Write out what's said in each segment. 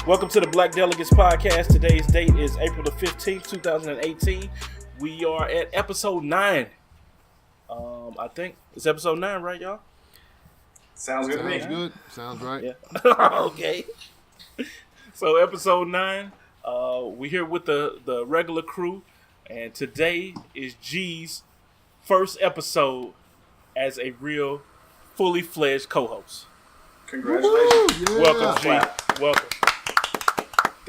Welcome to the Black Delegates podcast. Today's date is April the 15th, 2018. We are at episode 9. I think it's episode 9, right, y'all? Sounds good to me. Sounds good. Sounds right. Yeah. Okay. So episode 9, we're here with the regular crew, and today is G's first episode as a real, fully fledged co-host. Congratulations. Yeah. Welcome, G. Welcome.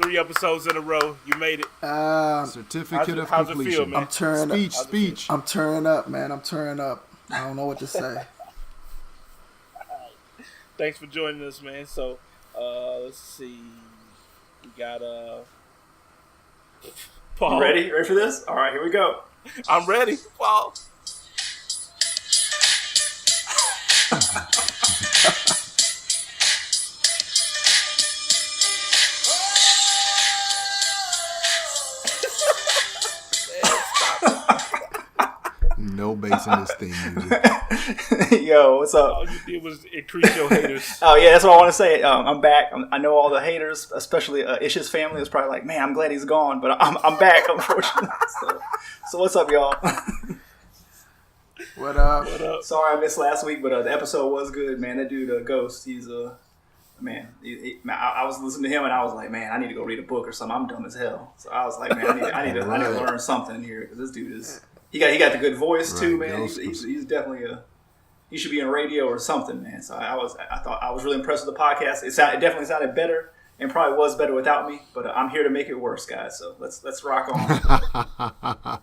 3 episodes in a row. You made it. Certificate of how's it completion. feel, man? I'm turning up. Speech. I'm turning up, man. I'm turning up. I don't know what to say. Thanks for joining us, man. So, let's see. We got Paul. You ready? Ready for this? All right, here we go. I'm ready, Paul. No bass in this thing, music. Yo, what's up? All you did was increase your haters. Oh, yeah, that's what I want to say. I'm back. I know all the haters, especially Ish's family, is probably like, man, I'm glad he's gone, but I'm back, unfortunately. So what's up, y'all? What up? What up? Sorry I missed last week, but the episode was good, man. That dude, Ghost, he's man. I was listening to him and I was like, man, I need to go read a book or something. I'm dumb as hell. So I was like, man, I need to learn something here because this dude is. He got the good voice too, man. He's definitely he should be in radio or something, man. So I thought I was really impressed with the podcast. It definitely sounded better and probably was better without me. But I'm here to make it worse, guys. So let's rock on.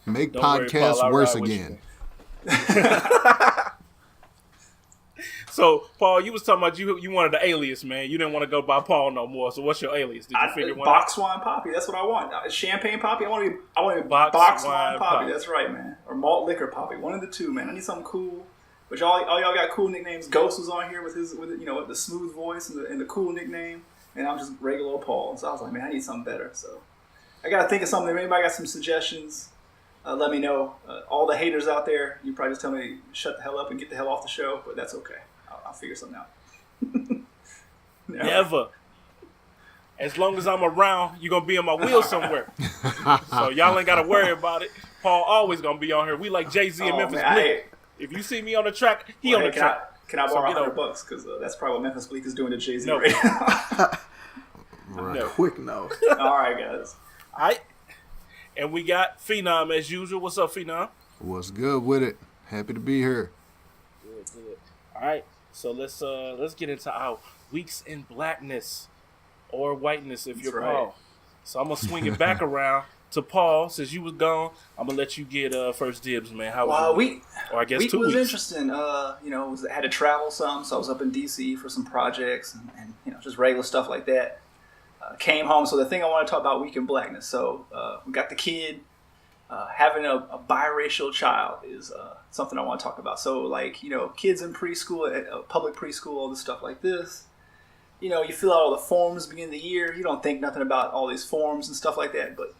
Make Don't worry, podcasts Paul, worse I'll ride again. So, Paul, you was talking about you wanted the alias, man. You didn't want to go by Paul no more. So, what's your alias? Did you figure one out? Box wine Papi. That's what I want. Champagne Papi. I want to be Box box wine wine Papi. Papi. That's right, man. Or malt liquor Papi. One of the two, man. I need something cool. But all y'all got cool nicknames. Ghost was on here with the smooth voice and the cool nickname, and I'm just regular old Paul. So I was like, man, I need something better. So I got to think of something. If anybody got some suggestions, let me know. All the haters out there, you probably just tell me to shut the hell up and get the hell off the show, but that's okay. I'll figure something out. Never. As long as I'm around, you're going to be in my wheel somewhere. So y'all ain't got to worry about it. Paul always going to be on here. We like Jay-Z and Memphis Bleak. If you see me on the track, he on the track. Can I borrow $100? Because that's probably what Memphis Bleak is doing to Jay-Z No. right now. Right. No. Quick no. All right, guys. All right. And we got Phenom as usual. What's up, Phenom? What's good with it? Happy to be here. Good. All right. So let's get into our weeks in blackness or whiteness if you're right. Paul. So I'm gonna swing it back around to Paul. Since you was gone, I'm gonna let you get first dibs, man. How was your week? Or I guess week 2 was weeks. interesting. Had to travel some, so I was up in DC for some projects and just regular stuff like that. Came home. So the thing I want to talk about week in blackness. So we got the kid. Having a biracial child is something I want to talk about. So, kids in preschool, public preschool, all this stuff like this. You fill out all the forms at the beginning of the year. You don't think nothing about all these forms and stuff like that. But,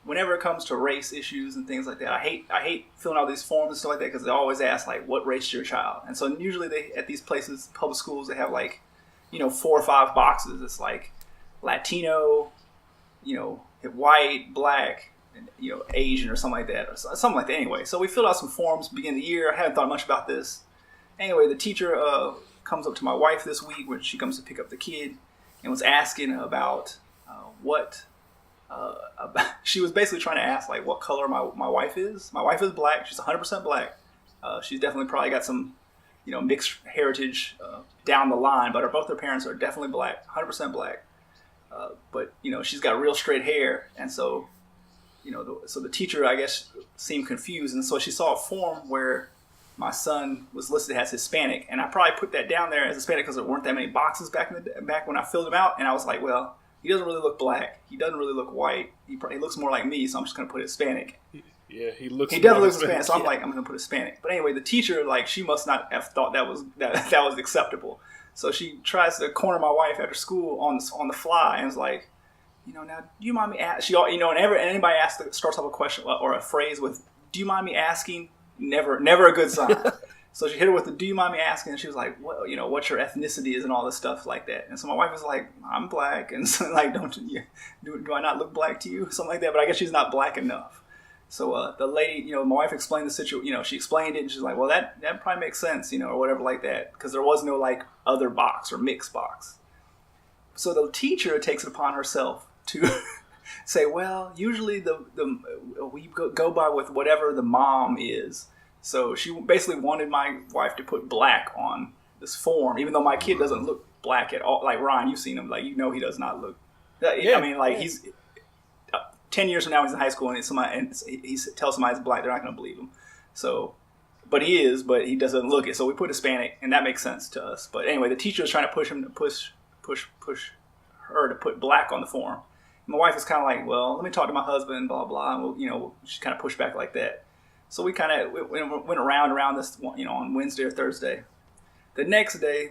whenever it comes to race issues and things like that, I hate filling out these forms and stuff like that because they always ask, what race is your child? And so usually at these places, public schools, they have 4 or 5 boxes. It's Latino, white, black, and, Asian or something like that, anyway. So we filled out some forms beginning of the year. I hadn't thought much about this. Anyway, the teacher comes up to my wife this week when she comes to pick up the kid and was asking about she was basically trying to ask what color my wife is. My wife is black. She's 100% black. She's definitely probably got some mixed heritage down the line, but both her parents are definitely black, 100% black. But she's got real straight hair, and so so the teacher, I guess, seemed confused, and so she saw a form where my son was listed as Hispanic, and I probably put that down there as Hispanic because there weren't that many boxes back when I filled him out, and I was like, well, he doesn't really look black, he doesn't really look white, he looks more like me, so I'm just going to put Hispanic. Yeah, he definitely looks Hispanic, so I'm like, I'm going to put Hispanic. But anyway, the teacher, she must not have thought that was acceptable, so she tries to corner my wife after school on the fly, and was like, now, do you mind me asking? And anybody starts off a question or a phrase with, "Do you mind me asking?" Never a good sign. So she hit her with the, do you mind me asking? And she was like, what, what your ethnicity is and all this stuff like that. And so my wife was like, I'm black. And so like, do I not look black to you? Something like that. But I guess she's not black enough. So the lady, my wife explained the situation, she explained it and she's like, well, that probably makes sense, or whatever like that. Because there was no like other box or mixed box. So the teacher takes it upon herself to say, well, usually we go by with whatever the mom is. So she basically wanted my wife to put black on this form, even though my kid doesn't look black at all. Like Ryan, you've seen him. Like, he does not look. Yeah, I mean, like he's 10 years from now he's in high school and he tells somebody he's black, they're not going to believe him. So, but he is, but he doesn't look it. So we put Hispanic, and that makes sense to us. But anyway, the teacher was trying to push him to push her to put black on the form. And my wife was kind of like, well, let me talk to my husband, blah blah. And she kind of pushed back like that. So we kind of went around this, on Wednesday or Thursday. The next day,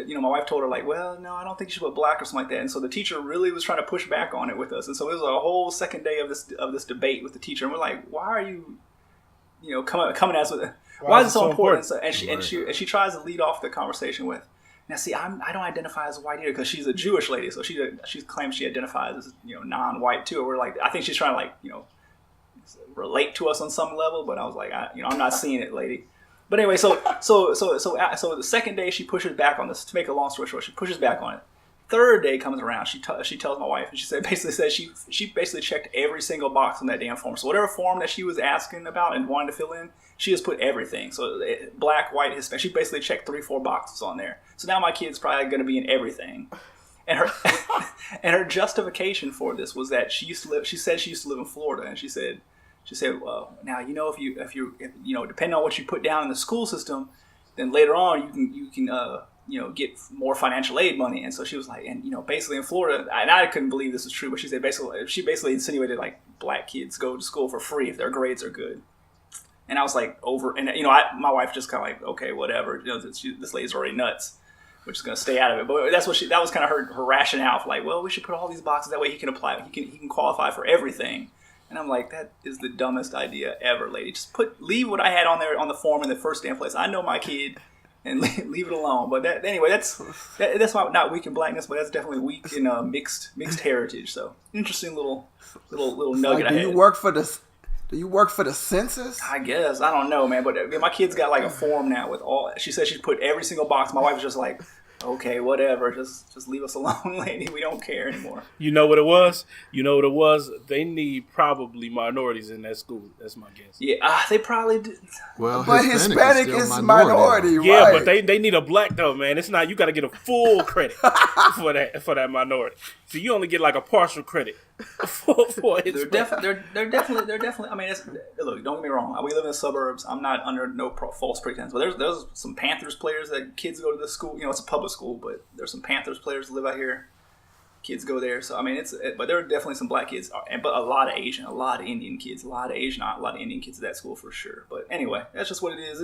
my wife told her like, well, no, I don't think you should put black or something like that. And so the teacher really was trying to push back on it with us. And so it was a whole second day of this debate with the teacher. And we're like, why are you, coming at us with it? Why is it so important? And she tries to lead off the conversation with, now see, I don't identify as white either, because she's a Jewish lady. So she claims she identifies as, non-white too. We're like, I think she's trying to like, relate to us on some level, but I was like, I'm not seeing it, lady. But anyway, so the second day she pushes back on this. To make a long story short, she pushes back on it. Third day comes around, she tells my wife, and she basically checked every single box on that damn form. So whatever form that she was asking about and wanted to fill in, she just put everything. So black, white, Hispanic. She basically checked 3-4 boxes on there. So now my kid's probably going to be in everything. And her justification for this was that she said she used to live in Florida, and she said, well, now if you depending on what you put down in the school system, then later on you can get more financial aid money. And so she was like, and basically in Florida, and I couldn't believe this was true, but she basically insinuated like black kids go to school for free if their grades are good. And I was like, my wife just kind of like, okay, whatever, this lady's already nuts. We're just gonna stay out of it. But that was kind of her rationale for like, well, we should put all these boxes, that way he can apply, he can qualify for everything. And I'm like, that is the dumbest idea ever, lady. Just leave what I had on there on the form in the first damn place. I know my kid, and leave it alone. But that's not weak in blackness, but that's definitely weak in mixed heritage. So interesting little nugget. Like, do you work for the census? I guess, I don't know, man. But my kid's got like a form now with all. She said she put every single box. My wife was just like, okay, whatever. Just leave us alone, lady. We don't care anymore. You know what it was? They need probably minorities in that school. That's my guess. Yeah, they probably do. Well, but Hispanic is minority, right? Yeah, but they need a black though, man. It's not. You got to get a full credit for that minority. So you only get like a partial credit for They're definitely. I mean, look, don't get me wrong. We live in the suburbs. I'm not under no false pretense. But there's some Panthers players that kids go to this school. It's a public school, but there's some Panthers players that live out here. Kids go there. So I mean, but there are definitely some black kids, but a lot of Asian, a lot of Indian kids, a lot of Indian kids at that school for sure. But anyway, that's just what it is.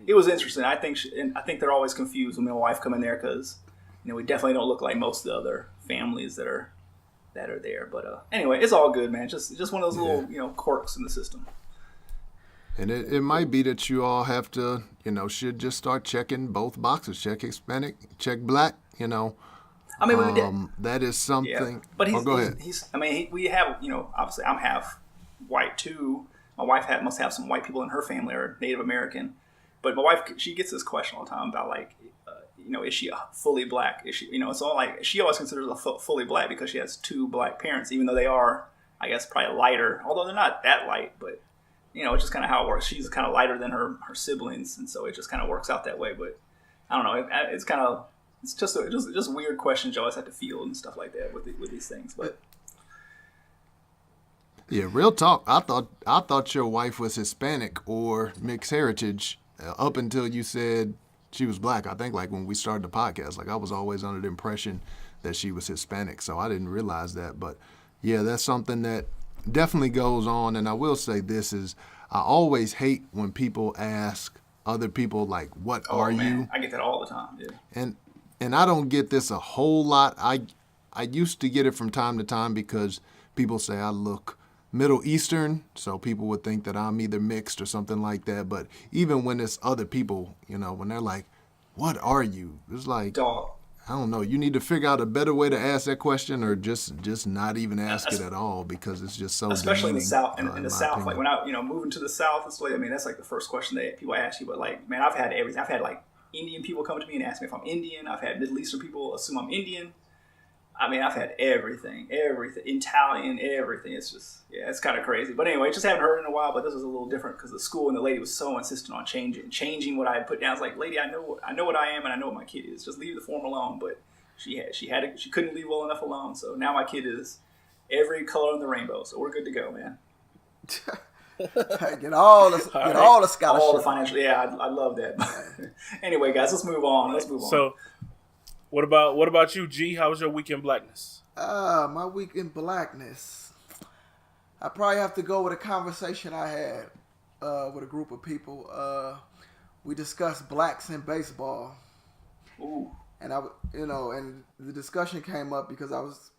It was interesting. I think they're always confused when my wife come in there because we definitely don't look like most of the other families that are there. But anyway, it's all good, man. Just one of those little quirks in the system. And it might be that you all have to, should just start checking both boxes. Check Hispanic, check black, I mean, that is something. Yeah. But go ahead. We have, obviously I'm half white too. My wife must have some white people in her family or Native American. But my wife, she gets this question all the time about like, is she fully black? Is she, it's all like, she always considers herself fully black because she has 2 black parents, even though they are, I guess, probably lighter. Although they're not that light, but it's just kind of how it works. She's kind of lighter than her siblings, and so it just kind of works out that way. But I don't know. It's just weird questions you always have to field and stuff like that with these things. But yeah, real talk. I thought your wife was Hispanic or mixed heritage up until you said she was black. I think like when we started the podcast, like I was always under the impression that she was Hispanic, so I didn't realize that. But yeah, that's something that definitely goes on. And I will say this is, I always hate when people ask other people like, "What are you?" I get that all the time, dude. And I don't get this a whole lot. I used to get it from time to time because people say I look Middle Eastern, so people would think that I'm either mixed or something like that. But even when it's other people, when they're like, "What are you?" It's like, Dog. I don't know. You need to figure out a better way to ask that question, or just not even ask it at all, because it's just so. Especially in the South. In the South, opinion. like when I moving to the South, it's like, I mean, that's like the first question that people ask you. But like, man, I've had everything. I've had like Indian people come to me and ask me if I'm Indian. I've had Middle Eastern people assume I'm Indian. I mean, I've had everything, Italian, everything. It's just, yeah, it's kind of crazy. But anyway, just haven't heard in a while. But this was a little different because the school and the lady was so insistent on changing what I had put down. I was like, lady, I know what I am, and I know what my kid is. Just leave the form alone. But she couldn't leave well enough alone. So now my kid is every color in the rainbow. So we're good to go, man. Get all the scholarship. All the financial. Yeah, I love that. Anyway, guys, let's move on. So, what about you, G? How was your week in Blackness? My week in Blackness. I probably have to go with a conversation I had with a group of people. We discussed blacks in baseball. Ooh. And and the discussion came up because I was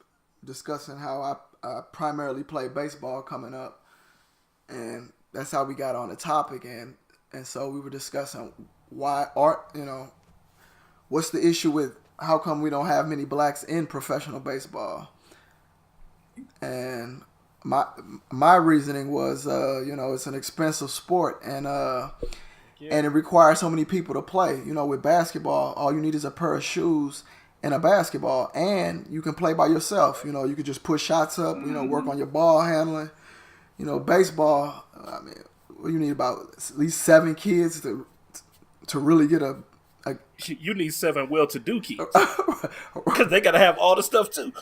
discussing how I primarily played baseball coming up, and that's how we got on the topic. And so we were discussing what's the issue with how come we don't have many blacks in professional baseball. And my reasoning was, it's an expensive sport, and it requires so many people to play. With basketball, all you need is a pair of shoes and a basketball, and you can play by yourself. You could just push shots up, work on your ball handling. Baseball, I mean, you need about at least 7 kids to really get a. You need 7 well-to-do kids because they gotta have all the stuff too.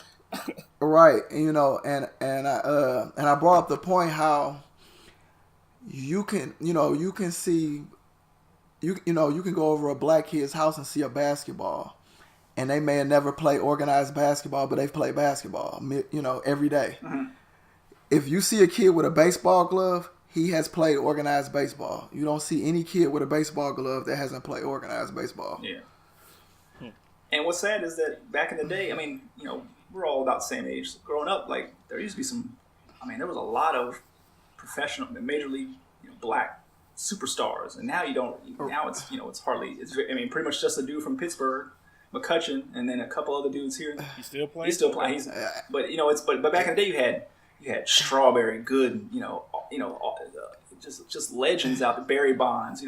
Right, and I brought up the point how you can see. You can go over a black kid's house and see a basketball, and they may have never played organized basketball, but they've played basketball, every day. Mm-hmm. If you see a kid with a baseball glove, he has played organized baseball. You don't see any kid with a baseball glove that hasn't played organized baseball. Yeah. And what's sad is that back in the day, I mean, we're all about the same age. Growing up, like, there used to be there was a lot of professional, major league, black superstars, and now it's hardly. Pretty much just a dude from Pittsburgh, McCutcheon, and then a couple other dudes here. He's still playing. But back in the day, you had Strawberry, Good, just legends out there. Barry Bonds,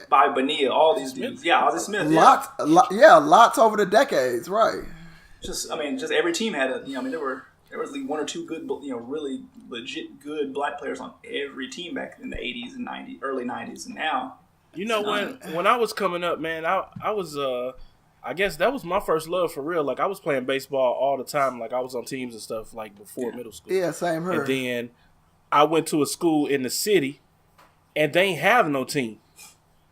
Bobby Bonilla, all these dudes. Yeah, Ozzie Smith. Lots over the decades, right? Just every team had there was like 1 or 2 good, really legit good black players on every team back in the 80s and 90s, early 90s, and now. When I was coming up, man, I was I guess that was my first love for real. Like, I was playing baseball all the time. Like, I was on teams and stuff like before middle school. Yeah, same here. And then I went to a school in the city, and they ain't have no team.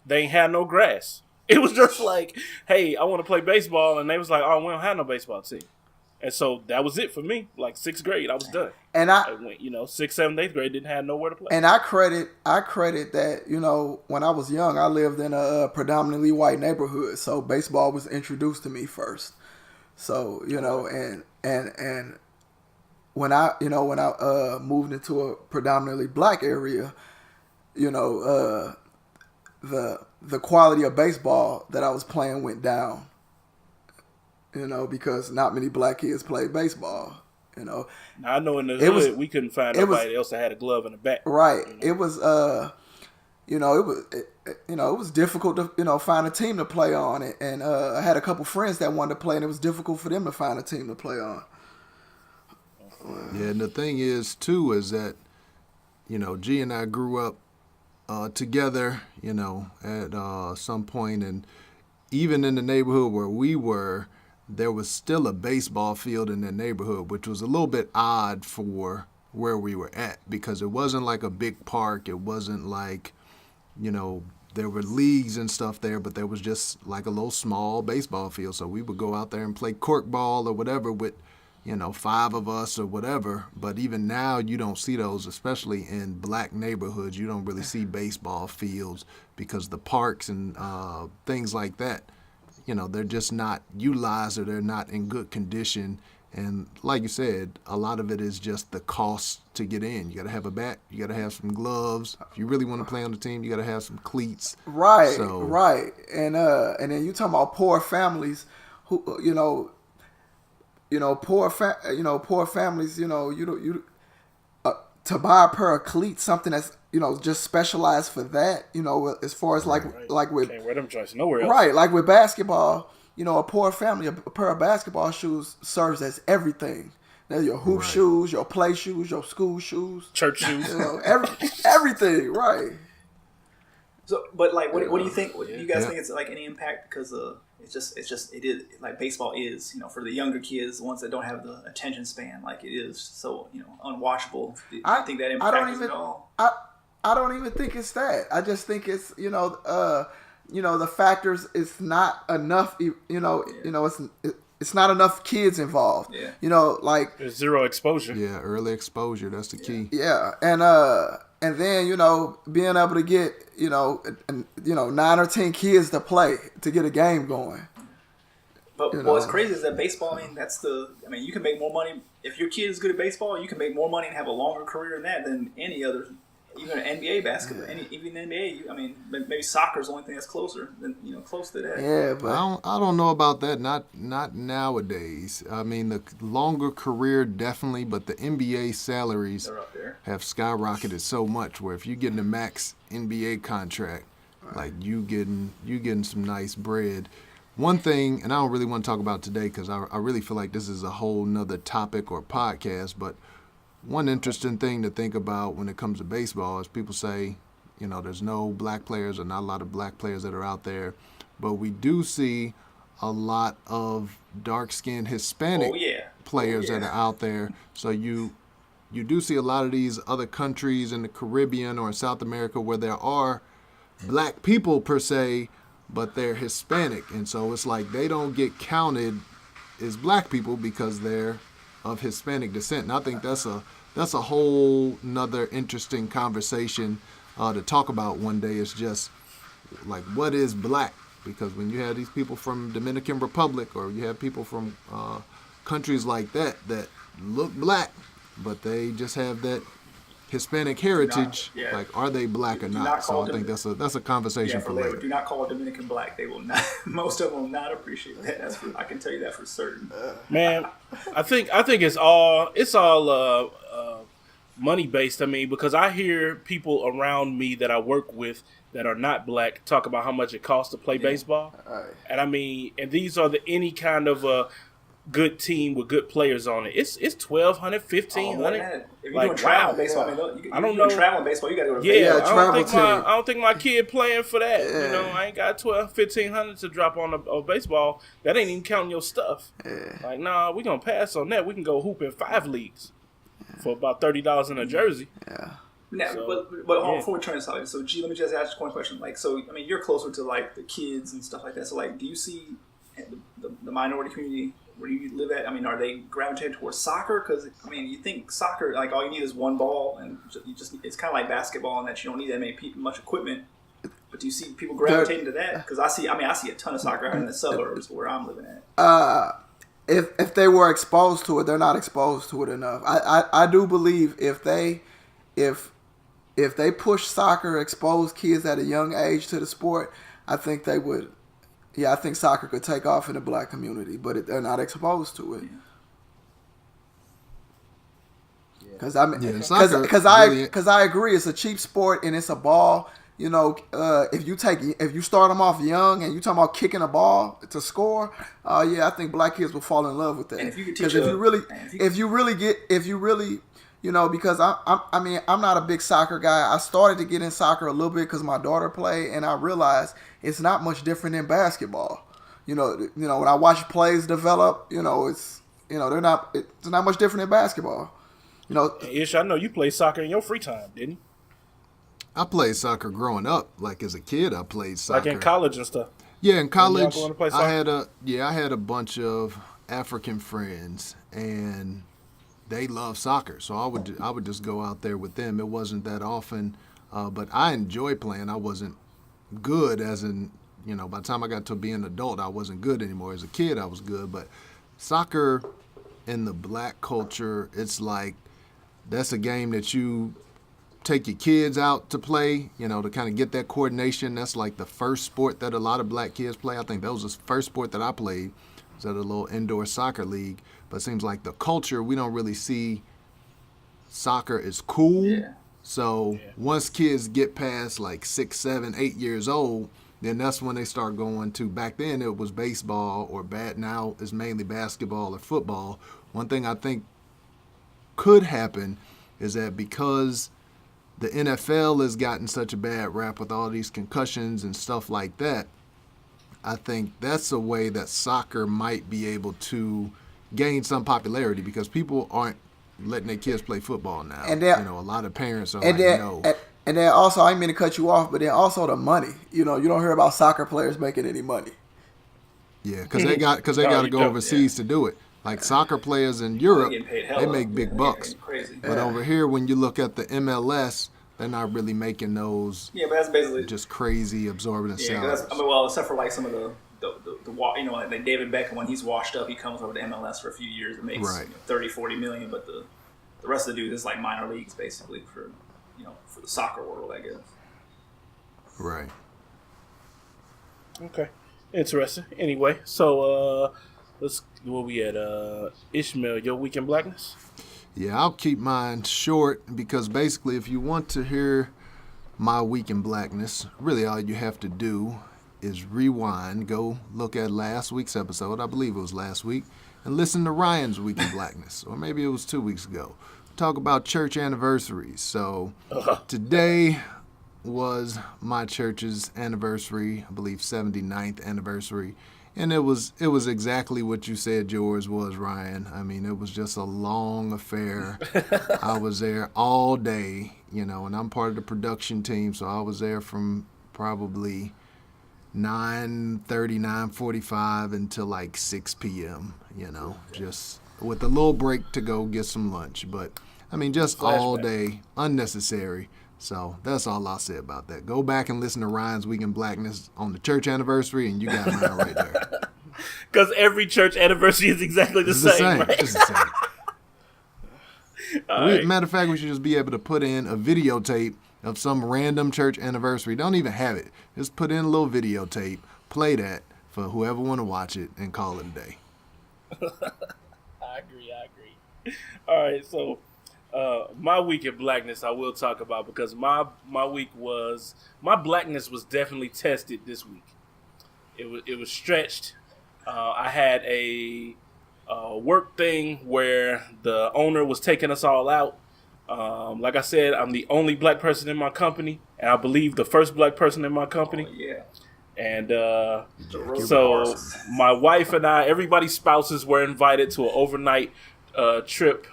They ain't have no grass. It was just like, hey, I want to play baseball, and they was like, oh, we don't have no baseball team. And so that was it for me. Like 6th grade, I was done. And I went, 6th, 7th, 8th grade, didn't have nowhere to play. And I credit that, when I was young, I lived in a predominantly white neighborhood, so baseball was introduced to me first. So, and when I moved into a predominantly black area, the quality of baseball that I was playing went down. Because not many black kids play baseball. I know in the hood we couldn't find nobody else that had a glove in the back. Right. It was it was difficult to find a team to play on, and I had a couple friends that wanted to play, and it was difficult for them to find a team to play on. Yeah, and the thing is too is that G and I grew up together, at some point, and even in the neighborhood where we were, there was still a baseball field in the neighborhood, which was a little bit odd for where we were at, because it wasn't like a big park. It wasn't like, there were leagues and stuff there, but there was just like a little small baseball field. So we would go out there and play corkball or whatever with, 5 of us or whatever. But even now you don't see those, especially in black neighborhoods. You don't really see baseball fields because the parks and things like that, they're just not utilized, or they're not in good condition. And like you said, a lot of it is just the cost to get in. You got to have a bat. You got to have some gloves. If you really want to play on the team, you got to have some cleats. Right, So, right. And then you talking about poor families who, poor families, to buy a pair of cleats, something that's, just specialized for that, as far as like with, Can't wear them joints nowhere else. right, like with basketball, a poor family, a pair of basketball shoes serves as everything. They're your hoop shoes, your play shoes, your school shoes, Church shoes. Everything, right. So, but like, what do you think? Do you guys think it's like any impact? Because it is like baseball is, for the younger kids, the ones that don't have the attention span, like it is so, unwatchable. Do you think that impacts at all? I don't even think it's that. I just think it's, the factors. It's not enough. It's not enough kids involved. Yeah. There's zero exposure. Yeah, early exposure. That's the key. Yeah, and then being able to get 9 or 10 kids to play to get a game going. But what's crazy is that baseball. You can make more money if your kid is good at baseball. You can make more money and have a longer career in that than any other. Even NBA basketball, even NBA. Maybe soccer is the only thing that's closer than close to that. Yeah, but I don't know about that. Not nowadays. The longer career definitely, but the NBA salaries have skyrocketed so much. Where if you're getting a max NBA contract, like you getting some nice bread. One thing, and I don't really want to talk about today because I really feel like this is a whole nother topic or podcast, but. One interesting thing to think about when it comes to baseball is people say, there's no black players or not a lot of black players that are out there, but we do see a lot of dark-skinned Hispanic players that are out there. So you do see a lot of these other countries in the Caribbean or in South America where there are black people per se, but they're Hispanic. And so it's like they don't get counted as black people because they're of Hispanic descent. And I think that's a whole nother interesting conversation to talk about one day. It's just like, what is black? Because when you have these people from Dominican Republic or you have people from countries like that look black, but they just have that Hispanic heritage, like are they black or not? So I think that's a conversation for later. Do not call a Dominican black. They will not. Most of them will not appreciate that. I can tell you that for certain. Man, I think it's all money based. Because I hear people around me that I work with that are not black talk about how much it costs to play baseball, and and these are any kind of good team with good players on it. It's $1,200, $1,500. If you're doing travel baseball, I don't know. Traveling baseball, you got to go to I don't think my kid playing for that. I ain't got $1,200, $1,500 to drop on a baseball. That ain't even counting your stuff. Like, nah, we gonna pass on that. We can go hoop in 5 leagues for about $30 in a jersey. Yeah. Now, but before we turn this out, so G, let me just ask you one question. Like, so you're closer to like the kids and stuff like that. So like, do you see the minority community where you live at? Are they gravitating towards soccer? Because you think soccer, like all you need is one ball, and it's kind of like basketball in that you don't need that much equipment. But do you see people gravitating to that? Because I see a ton of soccer out in the suburbs where I'm living at. If they were exposed to it, they're not exposed to it enough. I do believe if they push soccer, expose kids at a young age to the sport, I think they would. Yeah, I think soccer could take off in the black community, but they're not exposed to it. Because I agree, it's a cheap sport and it's a ball. If you start them off young and you talking about kicking a ball to score, I think black kids will fall in love with that. Because if you really, because I'm not a big soccer guy. I started to get in soccer a little bit because my daughter played, and I realized it's not much different than basketball. When I watch plays develop, it's not much different than basketball. Ish, I know you play soccer in your free time, didn't you? I played soccer growing up. Like as a kid, I played soccer. Like in college and stuff. Yeah, in college, I had a bunch of African friends, and they love soccer. So I would just go out there with them. It wasn't that often, but I enjoy playing. I wasn't good by the time I got to be an adult, I wasn't good anymore. As a kid, I was good, but soccer in the black culture, it's like that's a game that you take your kids out to play, to kind of get that coordination. That's like the first sport that a lot of black kids play. I think that was the first sport that I played. It was at a little indoor soccer league. But it seems like the culture, we don't really see soccer is cool. Yeah. So once kids get past like 6, 7, 8 years old, then that's when they start going to, back then it was baseball or now it's mainly basketball or football. One thing I think could happen is that because the NFL has gotten such a bad rap with all these concussions and stuff like that, I think that's a way that soccer might be able to gain some popularity because people aren't letting their kids play football now. And a lot of parents are no. And then also, I didn't mean to cut you off, but then also the money. You don't hear about soccer players making any money. Yeah, because they got to go overseas to do it. Like soccer players in Europe, they make big bucks. Crazy. But over here, when you look at the MLS, they're not really making those. Yeah, but that's basically just crazy absorbent salaries. Except for like some of the like David Beckham, when he's washed up, he comes over to MLS for a few years and makes 30, 40 million. But the rest of the dudes is like minor leagues basically for the soccer world, I guess. Right. Okay. Interesting. Anyway, so where we at? Ishmael, your week in blackness? Yeah, I'll keep mine short because basically if you want to hear my week in blackness, really all you have to do is rewind, go look at last week's episode, I believe it was last week, and listen to Ryan's week in blackness, or maybe it was 2 weeks ago. Talk about church anniversaries. So today was my church's anniversary, I believe 79th anniversary. And it was exactly what you said yours was, Ryan. I mean, it was just a long affair. I was there all day, and I'm part of the production team, so I was there from probably 9:30, 9:45 until like 6 p.m., just with a little break to go get some lunch. But, I mean, just all day, unnecessary. So that's all I'll say about that. Go back and listen to Ryan's Week in Blackness on the church anniversary, and you got mine right there. Because every church anniversary is exactly the same, right? Just the same. Matter of fact, we should just be able to put in a videotape of some random church anniversary. Don't even have it. Just put in a little videotape, play that for whoever want to watch it, and call it a day. I agree. All right, so my week in blackness I will talk about because my blackness was definitely tested this week. It was stretched. I had a work thing where the owner was taking us all out. Like I said, I'm the only black person in my company, and I believe the first black person in my company. Oh, yeah. And so my wife and I, everybody's spouses were invited to an overnight trip.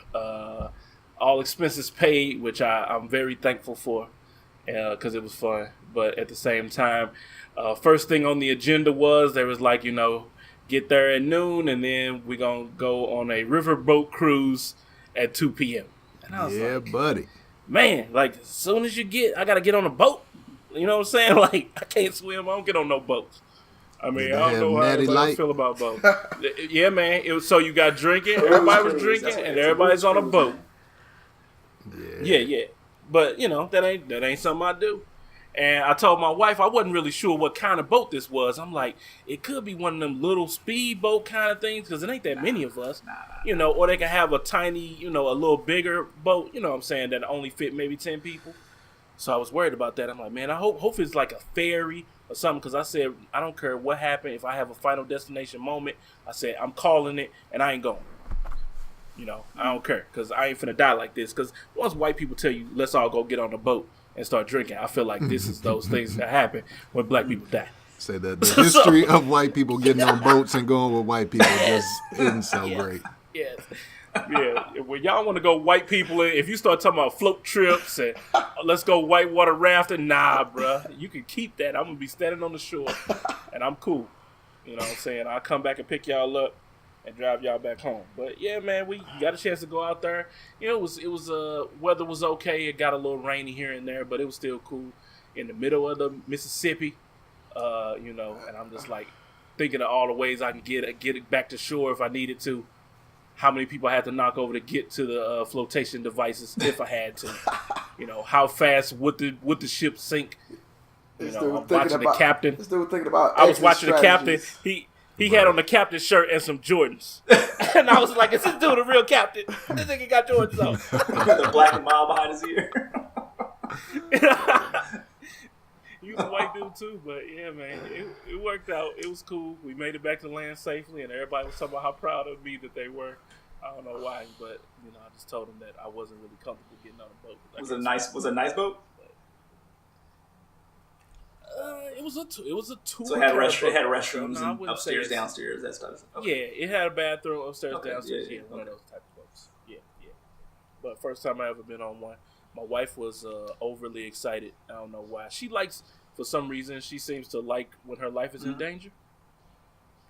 All expenses paid, which I'm very thankful for because it was fun. But at the same time, first thing on the agenda was there was like, get there at noon and then we're going to go on a riverboat cruise at 2 p.m. And I was like, buddy. Man, like as soon as I got to get on a boat. You know what I'm saying? Like I can't swim. I don't get on no boats. I mean, I don't know how everybody feel about boats. Yeah, man. So you got drinking. Everybody was drinking and everybody's on a boat. Yeah. But that ain't something I do. And I told my wife I wasn't really sure what kind of boat this was. I'm like, it could be one of them little speedboat kind of things because it ain't that many of us, or they can have a tiny, a little bigger boat, what I'm saying, that only fit maybe 10 people. So I was worried about that. I'm like, man, I hope it's like a ferry or something because I said, I don't care what happened. If I have a final destination moment, I said, I'm calling it and I ain't going. I don't care because I ain't finna die like this. Because once white people tell you, let's all go get on a boat and start drinking, I feel like this is those things that happen when black people die. Say that the history of white people getting on boats and going with white people just isn't so great. Yes. Yeah. When y'all want to go white people in, if you start talking about float trips and let's go whitewater rafting, nah, bruh. You can keep that. I'm going to be standing on the shore and I'm cool. You know what I'm saying? I'll come back and pick y'all up and drive y'all back home. But yeah, man, we got a chance to go out there. It was weather was okay. It got a little rainy here and there, but it was still cool in the middle of the Mississippi. And I'm just like thinking of all the ways I can get it back to shore if I needed to. how many people I had to knock over to get to the flotation devices if I had to. How fast would the ship sink? I'm watching the captain. This dude thinking about. I was watching the captain. He had on the captain's shirt and some Jordans, and I was like, "Is this dude a real captain? This nigga got Jordans on." The black and mild behind his ear. He was a white dude too, but yeah, man, it worked out. It was cool. We made it back to land safely, and everybody was talking about how proud of me that they were. I don't know why, but I just told them that I wasn't really comfortable getting on a boat. Was it a nice boat? It was a tour. So it had restrooms and upstairs, downstairs, that stuff. Okay. Yeah, it had a bathroom upstairs, downstairs. Yeah, one of those type of boats. Yeah. But first time I ever been on one. My wife was overly excited. I don't know why. For some reason, she seems to like when her life is in danger.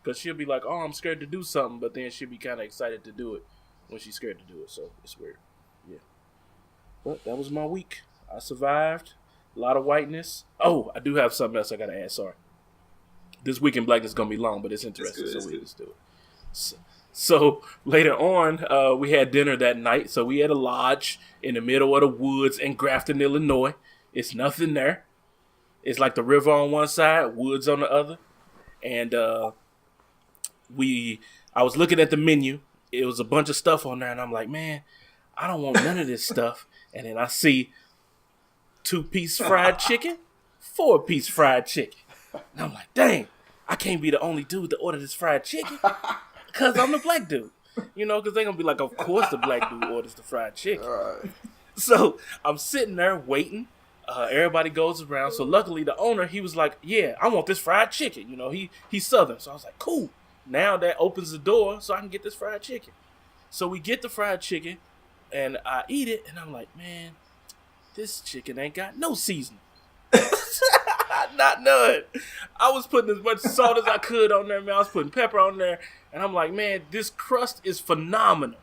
Because she'll be like, "Oh, I'm scared to do something," but then she'll be kind of excited to do it when she's scared to do it. So it's weird. Yeah. But that was my week. I survived. A lot of whiteness. Oh, I do have something else I got to add. Sorry. This week in Blackness is going to be long, but it's interesting. So we just do it. So later on, we had dinner that night. So we had a lodge in the middle of the woods in Grafton, Illinois. It's nothing there. It's like the river on one side, woods on the other. And I was looking at the menu. It was a bunch of stuff on there. And I'm like, man, I don't want none of this stuff. And then I see 2-piece fried chicken, 4-piece fried chicken. And I'm like, dang, I can't be the only dude to order this fried chicken because I'm the black dude. Because they're going to be like, of course the black dude orders the fried chicken. Right. So I'm sitting there waiting. Everybody goes around. So luckily the owner, he was like, yeah, I want this fried chicken. He's Southern. So I was like, cool. Now that opens the door so I can get this fried chicken. So we get the fried chicken and I eat it and I'm like, man, this chicken ain't got no seasoning. Not none. I was putting as much salt as I could on there, man. I was putting pepper on there. And I'm like, man, this crust is phenomenal.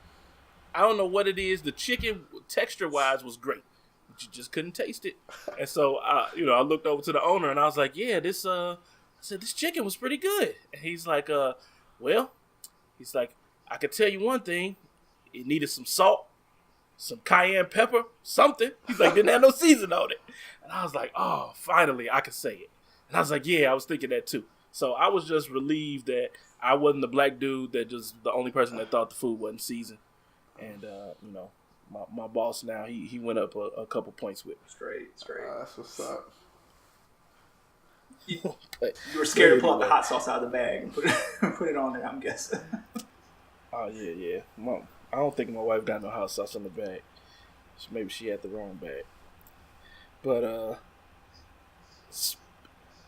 I don't know what it is. The chicken, texture-wise, was great. But you just couldn't taste it. And so, I looked over to the owner and I was like, yeah, this chicken was pretty good. And he's like, I could tell you one thing. It needed some salt. Some cayenne pepper, something. He's like, didn't have no season on it. And I was like, oh, finally, I can say it. And I was like, yeah, I was thinking that too. So I was just relieved that I wasn't the black dude that just the only person that thought the food wasn't seasoned. And, my boss now, he went up a couple points with me. Straight. That's what's up. You were scared to pull out the hot sauce out of the bag and put it on there, I'm guessing. Oh, yeah. I don't think my wife got no hot sauce in the bag. Maybe she had the wrong bag. But,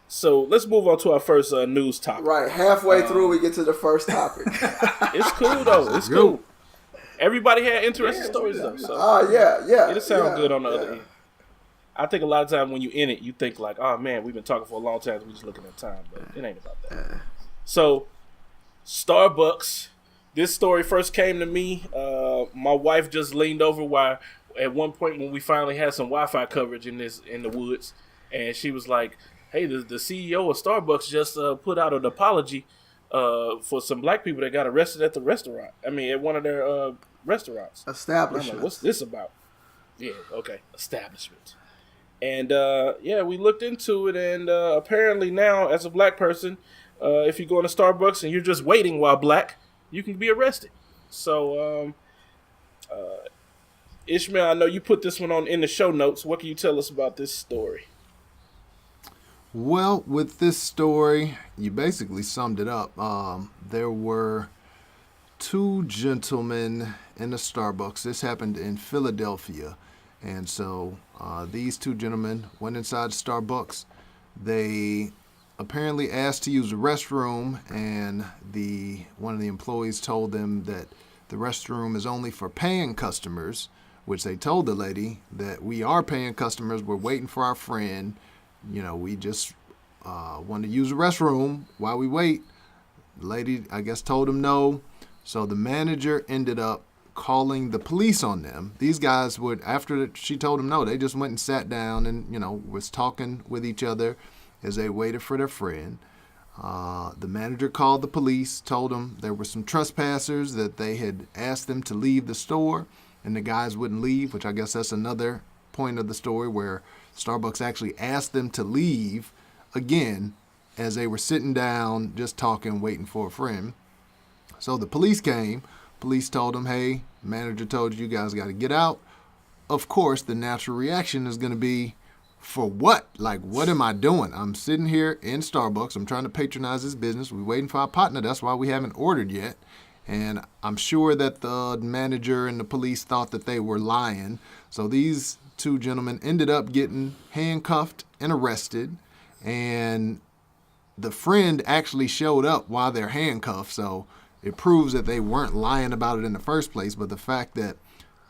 so let's move on to our first news topic. Right, halfway through we get to the first topic. It's cool, though. It's cool. Everybody had interesting stories, though. So yeah. It'll sound good on the other end. I think a lot of times when you in it, you think like, oh, man, we've been talking for a long time. We're just looking at time. But it ain't about that. So, Starbucks. This story first came to me. My wife just leaned over while at one point when we finally had some Wi-Fi coverage in the woods, and she was like, "Hey, the CEO of Starbucks just put out an apology for some black people that got arrested at the restaurant. I mean, at one of their restaurants. Establishment. I'm like, what's this about? Yeah, okay, establishment. And we looked into it, and apparently now, as a black person, if you go into Starbucks and you're just waiting while black, you can be arrested. So, Ishmael, I know you put this one on in the show notes. What can you tell us about this story? Well, with this story, you basically summed it up. There were two gentlemen in a Starbucks. This happened in Philadelphia. And so these two gentlemen went inside Starbucks. They apparently asked to use the restroom, and one of the employees told them that the restroom is only for paying customers, which they told the lady that we are paying customers. We're waiting for our friend. We just want to use the restroom while we wait. The lady, I guess, told them no. So the manager ended up calling the police on them. These guys would, after she told them no, they just went and sat down and, was talking with each other as they waited for their friend. The manager called the police, told them there were some trespassers, that they had asked them to leave the store, and the guys wouldn't leave, which I guess that's another point of the story where Starbucks actually asked them to leave again as they were sitting down, just talking, waiting for a friend. So the police came. Police told them, hey, manager told you guys got to get out. Of course, the natural reaction is going to be, for what? Like, what am I doing? I'm sitting here in Starbucks. I'm trying to patronize this business. We're waiting for our partner. That's why we haven't ordered yet. And I'm sure that the manager and the police thought that they were lying. So these two gentlemen ended up getting handcuffed and arrested. And the friend actually showed up while they're handcuffed. So it proves that they weren't lying about it in the first place. But the fact that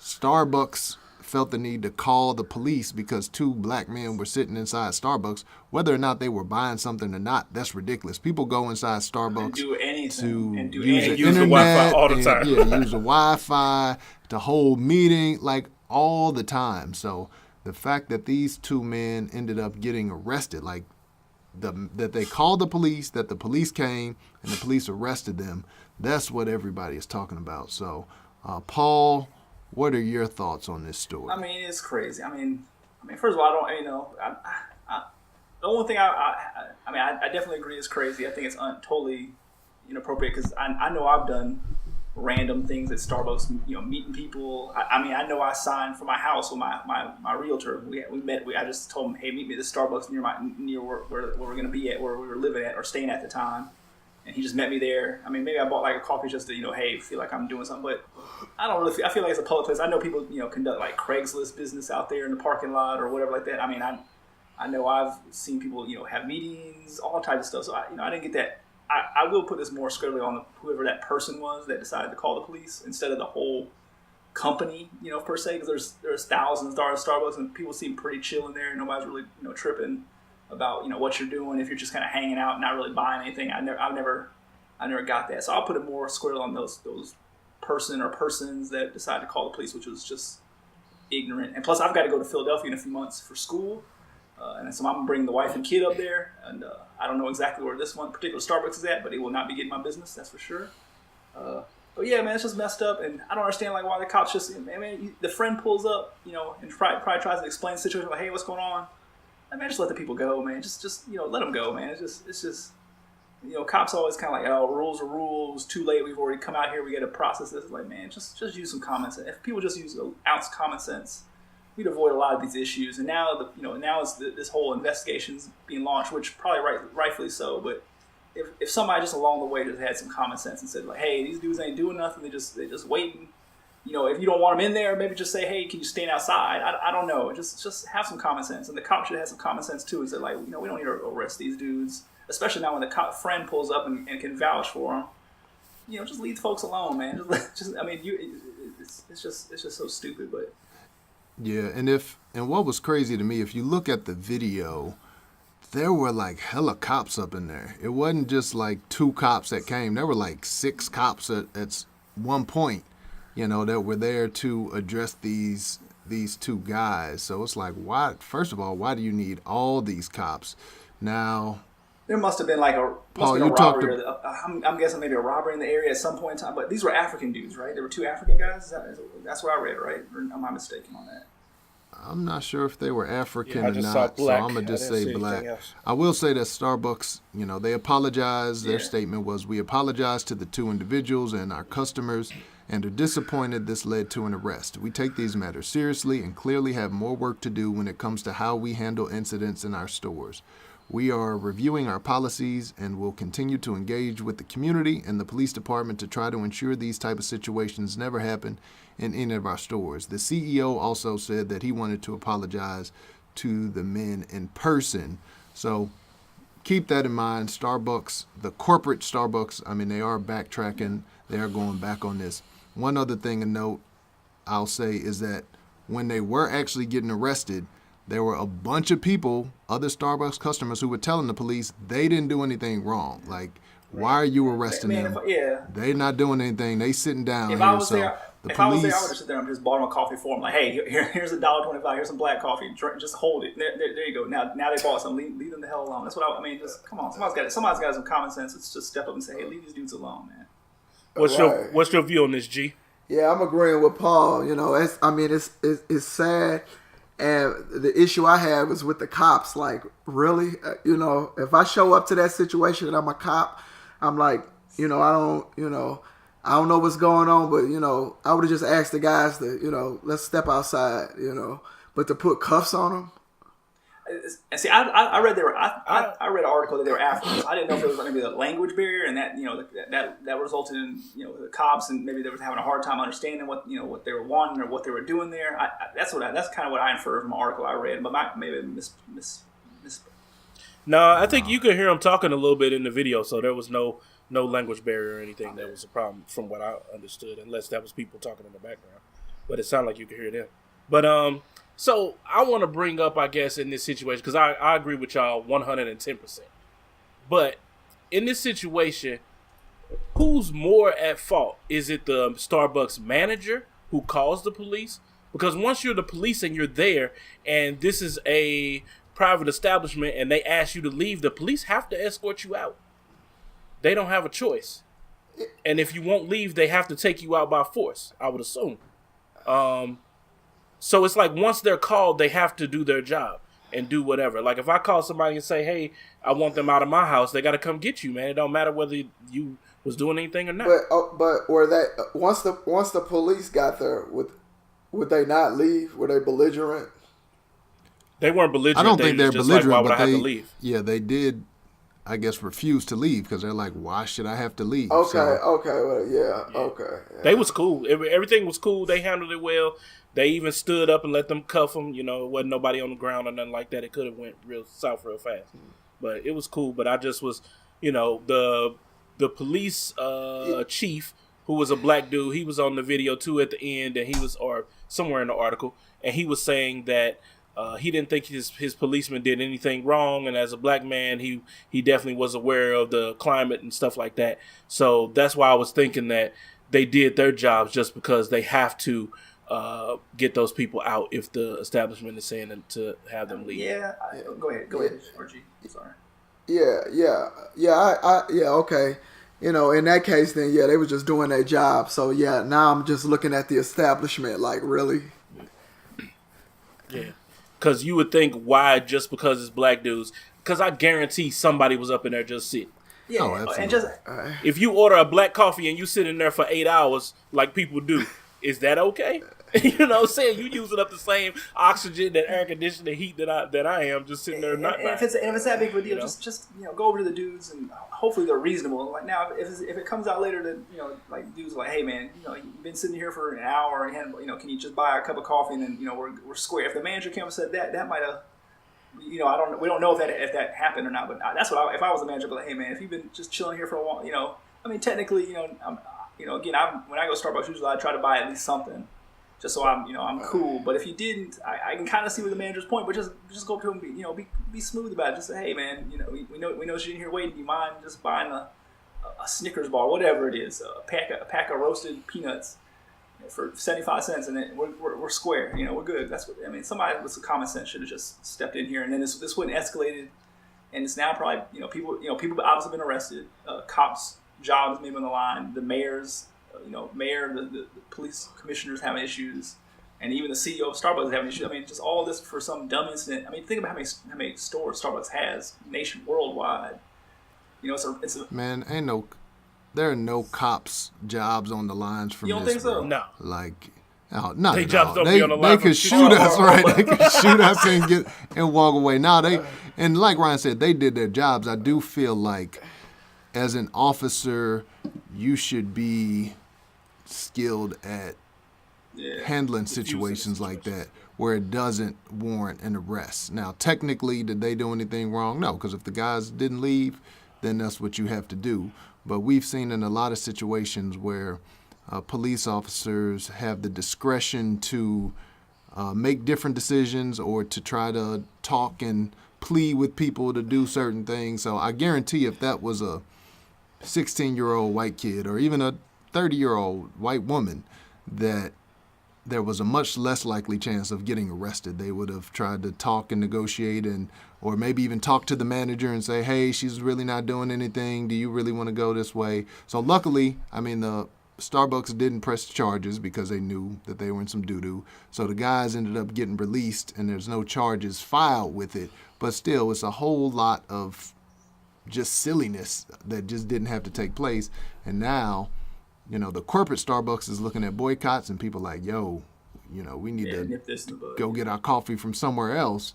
Starbucks felt the need to call the police because two black men were sitting inside Starbucks, whether or not they were buying something or not, that's ridiculous. People go inside Starbucks do anything, to use the use the internet, Wi-Fi all the time. use the Wi-Fi, to hold meeting, like all the time. So the fact that these two men ended up getting arrested, like that they called the police, that the police came and the police arrested them, that's what everybody is talking about. So, Paul, what are your thoughts on this story? I mean, it's crazy. I mean, first of all, the only thing I definitely agree is crazy. I think it's totally inappropriate because I know I've done random things at Starbucks, meeting people. I know I signed for my house with my realtor. We met. I just told him, hey, meet me at the Starbucks near where we're going to be at, where we were living at or staying at the time. And he just met me there. I mean, maybe I bought like a coffee just to, hey, feel like I'm doing something. But I don't really I feel like it's a public place. I know people, conduct like Craigslist business out there in the parking lot or whatever like that. I mean, I know I've seen people, have meetings, all types of stuff. So I didn't get that. I will put this more squarely on whoever that person was that decided to call the police instead of the whole company, per se. Because there's thousands of Starbucks and people seem pretty chill in there. And nobody's really, tripping about what you're doing. If you're just kind of hanging out and not really buying anything, I never got that. So I'll put it more squarely on those person or persons that decided to call the police, which was just ignorant. And plus, I've got to go to Philadelphia in a few months for school, and so I'm bringing the wife and kid up there. And I don't know exactly where this one particular Starbucks is at, but it will not be getting my business, that's for sure. But yeah, man, it's just messed up, and I don't understand why the cops just. The friend pulls up, and probably tries to explain the situation, like, hey, what's going on? Man, just let the people go, man. Just let them go, man. It's just cops always kind of like, oh, rules are rules. Too late. We've already come out here. We got to process this. It's like, man, just use some common sense. If people just use an ounce of common sense, we'd avoid a lot of these issues. And now, this whole investigation's being launched, which probably rightfully so. But if somebody just along the way just had some common sense and said like, hey, these dudes ain't doing nothing. They just waiting. If you don't want them in there, maybe just say, hey, can you stand outside? I don't know. Just have some common sense. And the cop should have some common sense, too. He said, like, we don't need to arrest these dudes, especially now when the cop friend pulls up and can vouch for them. Just leave folks alone, man. It's just so stupid. But yeah, and what was crazy to me, if you look at the video, there were like hella cops up in there. It wasn't just like two cops that came. There were like 6 cops at one point. That were there to address these two guys. So it's like, why? First of all, why do you need all these cops? Now, there must have been like a robbery. I'm guessing maybe a robbery in the area at some point in time. But these were African dudes, right? There were 2 African guys. That's what I read, right? Or am I mistaken on that? I'm not sure if they were African I or just not, saw black. so I'm going to just say black. Else. I will say that Starbucks, they apologized. Their statement was, we apologize to the 2 individuals and our customers and are disappointed this led to an arrest. We take these matters seriously and clearly have more work to do when it comes to how we handle incidents in our stores. We are reviewing our policies and will continue to engage with the community and the police department to try to ensure these type of situations never happen in any of our stores. The CEO also said that he wanted to apologize to the men in person. So keep that in mind. Starbucks, the corporate Starbucks, they are backtracking. They are going back on this. One other thing to note, I'll say, is that when they were actually getting arrested, there were a bunch of people, other Starbucks customers, who were telling the police they didn't do anything wrong. Like, why are you arresting them? They're not doing anything. They sitting down if here. I was there, If I was there, I would have sit there and just bought him a coffee for him. Like, hey, here's $1.25. Here's some black coffee. Drink, just hold it. There you go. Now they bought some. Leave them the hell alone. That's what I mean. Just come on. Somebody's got some common sense. It's just step up and say, hey, leave these dudes alone, man. What's your view on this, G? Yeah, I'm agreeing with Paul. You know, it's sad, and the issue I have is with the cops. Like, really, you know, if I show up to that situation and I'm a cop, I'm like, you know, I don't know what's going on, but, you know, I would have just asked the guys to, you know, let's step outside, you know. But to put cuffs on them. And see, I read I read an article that they were after this. I didn't know if it was maybe the language barrier, and that, you know, that resulted in, you know, the cops, and maybe they were having a hard time understanding what, you know, what they were wanting or what they were doing there. That's kind of what I inferred from the article I read, but maybe No, I think you could hear him talking a little bit in the video, so there was no language barrier or anything that was a problem from what I understood, unless that was people talking in the background. But it sounded like you could hear them. But so I want to bring up, I guess, in this situation, because I agree with y'all 110%. But in this situation, who's more at fault? Is it the Starbucks manager who calls the police? Because once you're the police and you're there, and this is a private establishment, and they ask you to leave, the police have to escort you out. They don't have a choice. And if you won't leave, they have to take you out by force, I would assume. So it's like once they're called, they have to do their job and do whatever. Like if I call somebody and say, hey, I want them out of my house, they got to come get you, man. It don't matter whether you was doing anything or not. But were they, once the police got there, would they not leave? Were they belligerent? They weren't belligerent. I don't think they're belligerent, like, why would but I have to leave? Yeah, they did, I guess, refuse to leave because they're like, why should I have to leave? Okay. They was cool. Everything was cool. They handled it well. They even stood up and let them cuff them. You know, it wasn't nobody on the ground or nothing like that. It could have went real south real fast. But it was cool. But I just was, you know, the police chief, who was a black dude, he was on the video too at the end, and he was, or somewhere in the article, and he was saying that he didn't think his policeman did anything wrong, and as a black man, he definitely was aware of the climate and stuff like that. So that's why I was thinking that they did their jobs just because they have to get those people out if the establishment is saying to have them leave. Yeah, go ahead, RG. Sorry. Okay. You know, in that case, then yeah, they were just doing their job. So yeah, now I'm just looking at the establishment like, really? Yeah. Because you would think, why just because it's black dudes? Because I guarantee somebody was up in there just sitting. Yeah, absolutely. and just if you order a black coffee and you sit in there for 8 hours like people do, is that okay? You know what I'm saying? You using up the same oxygen, that air conditioning heat that I am, just sitting there not. And if it's that big of a deal, just you know, go over to the dudes and hopefully they're reasonable. Like now, if it comes out later that, you know, like dudes are like, hey man, you know, you've been sitting here for an hour and you know, can you just buy a cup of coffee and then, you know, we're square. If the manager came and said that might have, you know, we don't know if that happened or not, but that's what if I was a manager, I'd be like, hey man, if you've been just chilling here for a while, you know, I mean technically, you know, again, when I go to Starbucks, usually I try to buy at least something, just so I'm cool. But if you didn't, I can kind of see where the manager's point. But just go up to him, be smooth about it. Just say, hey man, you know, we know she's in here waiting. Do you mind just buying a Snickers bar, whatever it is, a pack of roasted peanuts for 75 cents, and then we're square. You know, we're good. That's what I mean. Somebody with some common sense should have just stepped in here, and then this wouldn't escalated. And it's now probably people obviously been arrested. Cops' jobs maybe on the line. The mayor's. The police commissioners having issues, and even the CEO of Starbucks having issues. I mean, just all this for some dumb incident. I mean, think about how many stores Starbucks has worldwide. You know, it's a man. There are no cops' jobs on the lines from this. You don't think so? Bro. No. Like, no, they jobs don't be on the line. They could shoot us, right? They could shoot us and walk away. Now and like Ryan said, they did their jobs. I do feel like, as an officer, you should be skilled at handling situations like that where it doesn't warrant an arrest. Now, technically, did they do anything wrong? No, because if the guys didn't leave, then that's what you have to do. But we've seen in a lot of situations where police officers have the discretion to make different decisions or to try to talk and plead with people to do certain things. So I guarantee if that was a 16-year-old white kid or even a 30-year-old white woman, that there was a much less likely chance of getting arrested. They would have tried to talk and negotiate or maybe even talk to the manager and say, hey, she's really not doing anything. Do you really want to go this way? So luckily, the Starbucks didn't press charges because they knew that they were in some doo-doo. So the guys ended up getting released and there's no charges filed with it. But still, it's a whole lot of just silliness that just didn't have to take place. And now, the corporate Starbucks is looking at boycotts and people like, yo, we need to go get our coffee from somewhere else.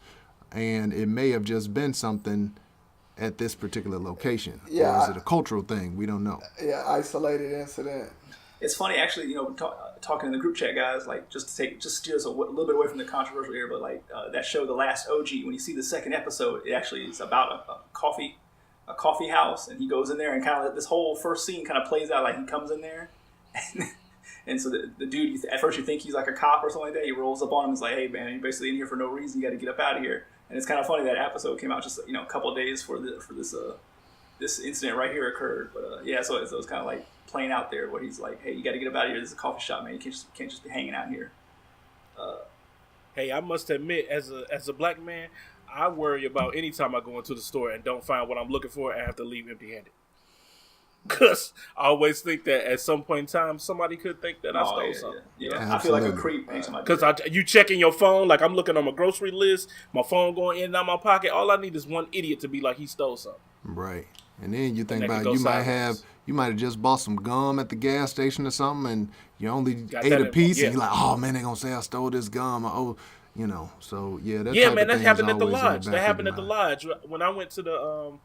And it may have just been something at this particular location. Yeah, or is it a cultural thing? We don't know. Yeah, isolated incident. It's funny, actually, talking in the group chat, guys, like, just steer us a little bit away from the controversial area, but, like, that show, The Last OG, when you see the second episode, it actually is about a coffee house, and he goes in there, and kind of this whole first scene kind of plays out like he comes in there, and so the dude, at first you think he's like a cop or something like that, he rolls up on him and is like, hey, man, you're basically in here for no reason, you got to get up out of here. And it's kind of funny that episode came out just, a couple of days for this incident right here occurred. But yeah, so it was kind of like playing out there where he's like, hey, you got to get up out of here. This is a coffee shop, man. You can't just be hanging out here. Hey, I must admit, as a black man, I worry about any time I go into the store and don't find what I'm looking for and have to leave empty-handed. Because I always think that at some point in time, somebody could think that I stole something. Yeah. I feel like a creep anytime I do because you checking your phone, like I'm looking on my grocery list, my phone going in and out my pocket. All I need is one idiot to be like, he stole something. Right. And then you think about it, you might have just bought some gum at the gas station or something, and you only ate a piece, and you're like, oh man, they're gonna say I stole this gum. So yeah, that happened at the lodge. That happened at the lodge when I went to the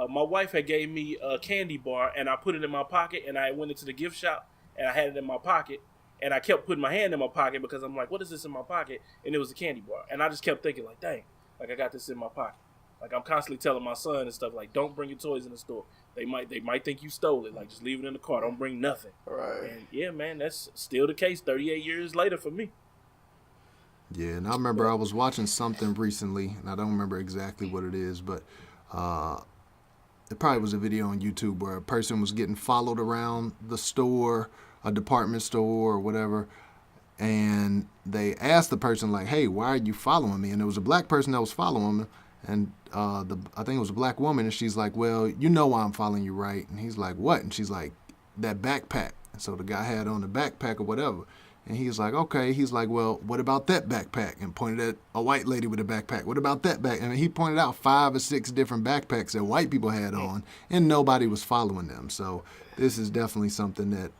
my wife had gave me a candy bar, and I put it in my pocket, and I went into the gift shop, and I had it in my pocket, and I kept putting my hand in my pocket because I'm like, what is this in my pocket? And it was a candy bar, and I just kept thinking like, dang, like I got this in my pocket. Like I'm constantly telling my son and stuff like, don't bring your toys in the store. They might think you stole it. Like just leave it in the car. Don't bring nothing. Right. And yeah, man, that's still the case 38 years later for me. Yeah, and I remember I was watching something recently, and I don't remember exactly what it is, but it probably was a video on YouTube where a person was getting followed around the store, a department store or whatever, and they asked the person like, hey, why are you following me? And there was a black person that was following him, and I think it was a black woman, and she's like, well, you know why I'm following you, right? And he's like, what? And she's like, that backpack. And so the guy had on the backpack or whatever. And he's like, okay. He's like, well, what about that backpack? And pointed at a white lady with a backpack. What about that back? And he pointed out 5 or 6 different backpacks that white people had on, and nobody was following them. So this is definitely something that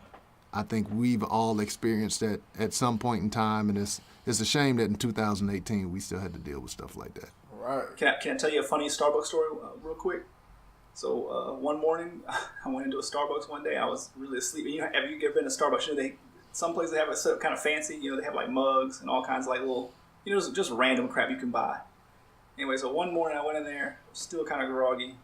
I think we've all experienced at some point in time, and it's a shame that in 2018 we still had to deal with stuff like that. Right. Can I tell you a funny Starbucks story real quick? So one morning, I went into a Starbucks one day. I was really asleep. Have you ever been to Starbucks? Some places they have it kind of fancy. They have like mugs and all kinds of like little, just random crap you can buy. Anyway, so one morning I went in there, still kind of groggy.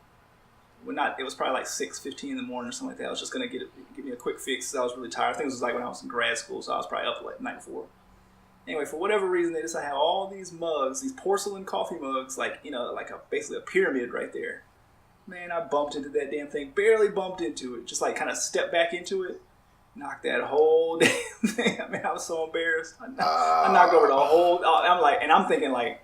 It was probably like 6:15 in the morning or something like that. I was just gonna give me a quick fix. I was really tired. I think it was like when I was in grad school, so I was probably up like the night before. Anyway, for whatever reason, they decided to have all these mugs, these porcelain coffee mugs, like basically a pyramid right there. Man, I bumped into that damn thing, barely bumped into it, just like kind of stepped back into it, knocked that whole damn thing. I mean, I was so embarrassed. I knocked over the whole. I'm thinking like,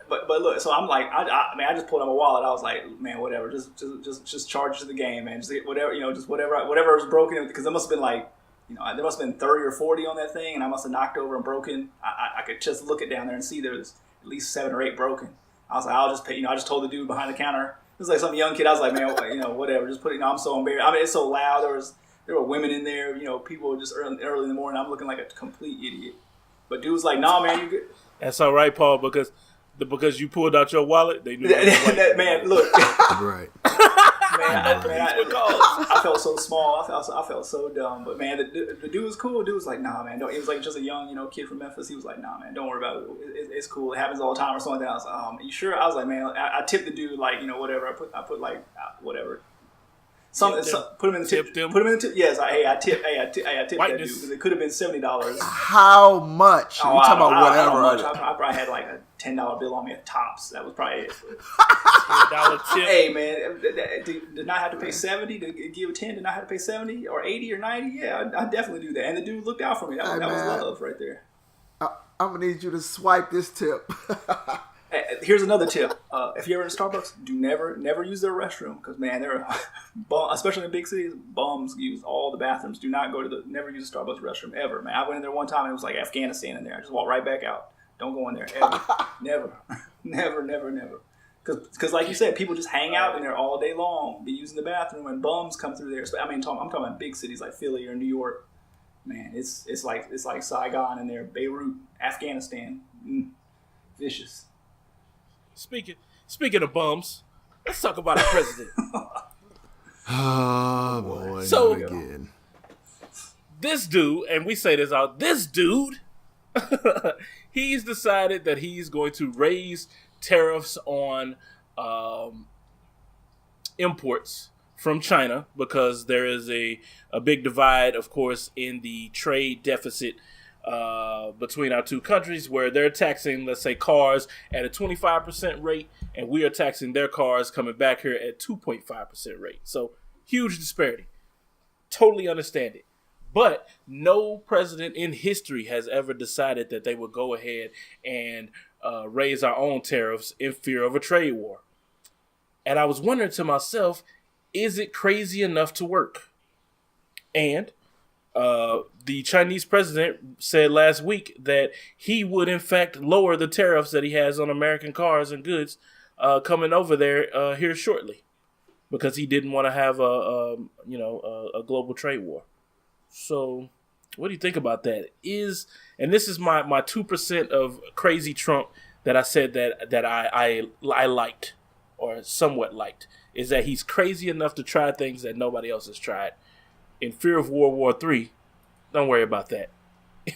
but look, so I'm like, I just pulled out my wallet. I was like, man, whatever, just charge to the game, man. Just get whatever, just whatever was broken, because there must have been like. There must have been 30 or 40 on that thing, and I must have knocked over and broken. I could just look it down there and see there was at least 7 or 8 broken. I was like, I'll just pay. I just told the dude behind the counter. It was like some young kid. I was like, man, whatever. Just put it. I'm so embarrassed. I mean, it's so loud. There were women in there. People were just early in the morning. I'm looking like a complete idiot. But dude was like, nah, man, you good. That's all right, Paul, because you pulled out your wallet. They knew that man, look. Right. I felt so small. I felt so dumb. But man, the dude was cool. The dude was like, nah, man. He was like just a young, kid from Memphis. He was like, nah, man, don't worry about it. It's cool. It happens all the time or something like that. I was like, you sure? I was like, man, I tipped the dude like, whatever. I put like whatever, Put him in the tip. Tip them. Put him in the tip. Yes, I tip that dude Whiteness. because it could have been $70. How much? You talking about whatever? I probably had like a $10 bill on me at tops. That was probably it. $10 tip. Hey man, did not have to pay $70 to give a 10? Did not have to pay $70 or $80 or $90? Yeah, I definitely do that. And the dude looked out for me. That was love right there. I'm gonna need you to swipe this tip. Here's another tip: if you're ever in Starbucks, do never use their restroom because man, they're especially in big cities, bums use all the bathrooms. Do not never use a Starbucks restroom ever, man. I went in there one time and it was like Afghanistan in there. I just walked right back out. Don't go in there ever, never. Because like you said, people just hang out in there all day long, be using the bathroom, and bums come through there. I mean, I'm talking about big cities like Philly or New York. Man, it's like Saigon in there, Beirut, Afghanistan, vicious. Speaking of bums, let's talk about our president. Oh boy, So- not again. This dude, and we say this out, this dude, he's decided that he's going to raise tariffs on imports from China because there is a big divide, of course, in the trade deficit between our two countries, where they're taxing, let's say, cars at a 25% rate, and we are taxing their cars coming back here at 2.5% rate. So huge disparity. Totally understand it. But no president in history has ever decided that they would go ahead and raise our own tariffs in fear of a trade war. And I was wondering to myself, is it crazy enough to work? And the Chinese president said last week that he would, in fact, lower the tariffs that he has on American cars and goods coming over there here shortly, because he didn't want to have a global trade war. So, what do you think about that? And this is my 2% of crazy Trump that I said that I liked, or somewhat liked, is that he's crazy enough to try things that nobody else has tried. In fear of World War III, don't worry about that.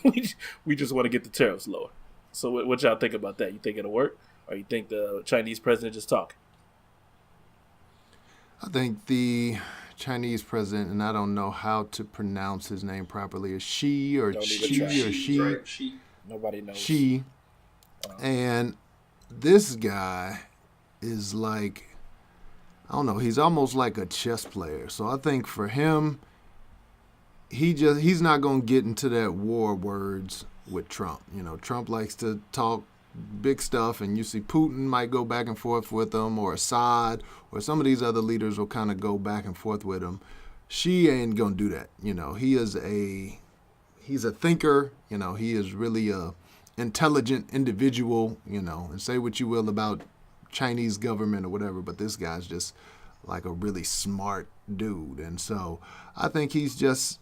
we just want to get the tariffs lower. So what y'all think about that? You think it'll work? Or you think the Chinese president just talking? I think the Chinese president, and I don't know how to pronounce his name properly, is Xi or Xi. Right, Xi. Nobody knows. Xi. And this guy is like, I don't know, he's almost like a chess player. So I think for him, he's not going to get into that war words with Trump. You know, Trump likes to talk big stuff, and you see Putin might go back and forth with him, or Assad, or some of these other leaders will kind of go back and forth with him. Xi ain't going to do that. You know, he's a thinker. You know, he is really a intelligent individual, you know, and say what you will about Chinese government or whatever, but this guy's just like a really smart dude. And so I think he's just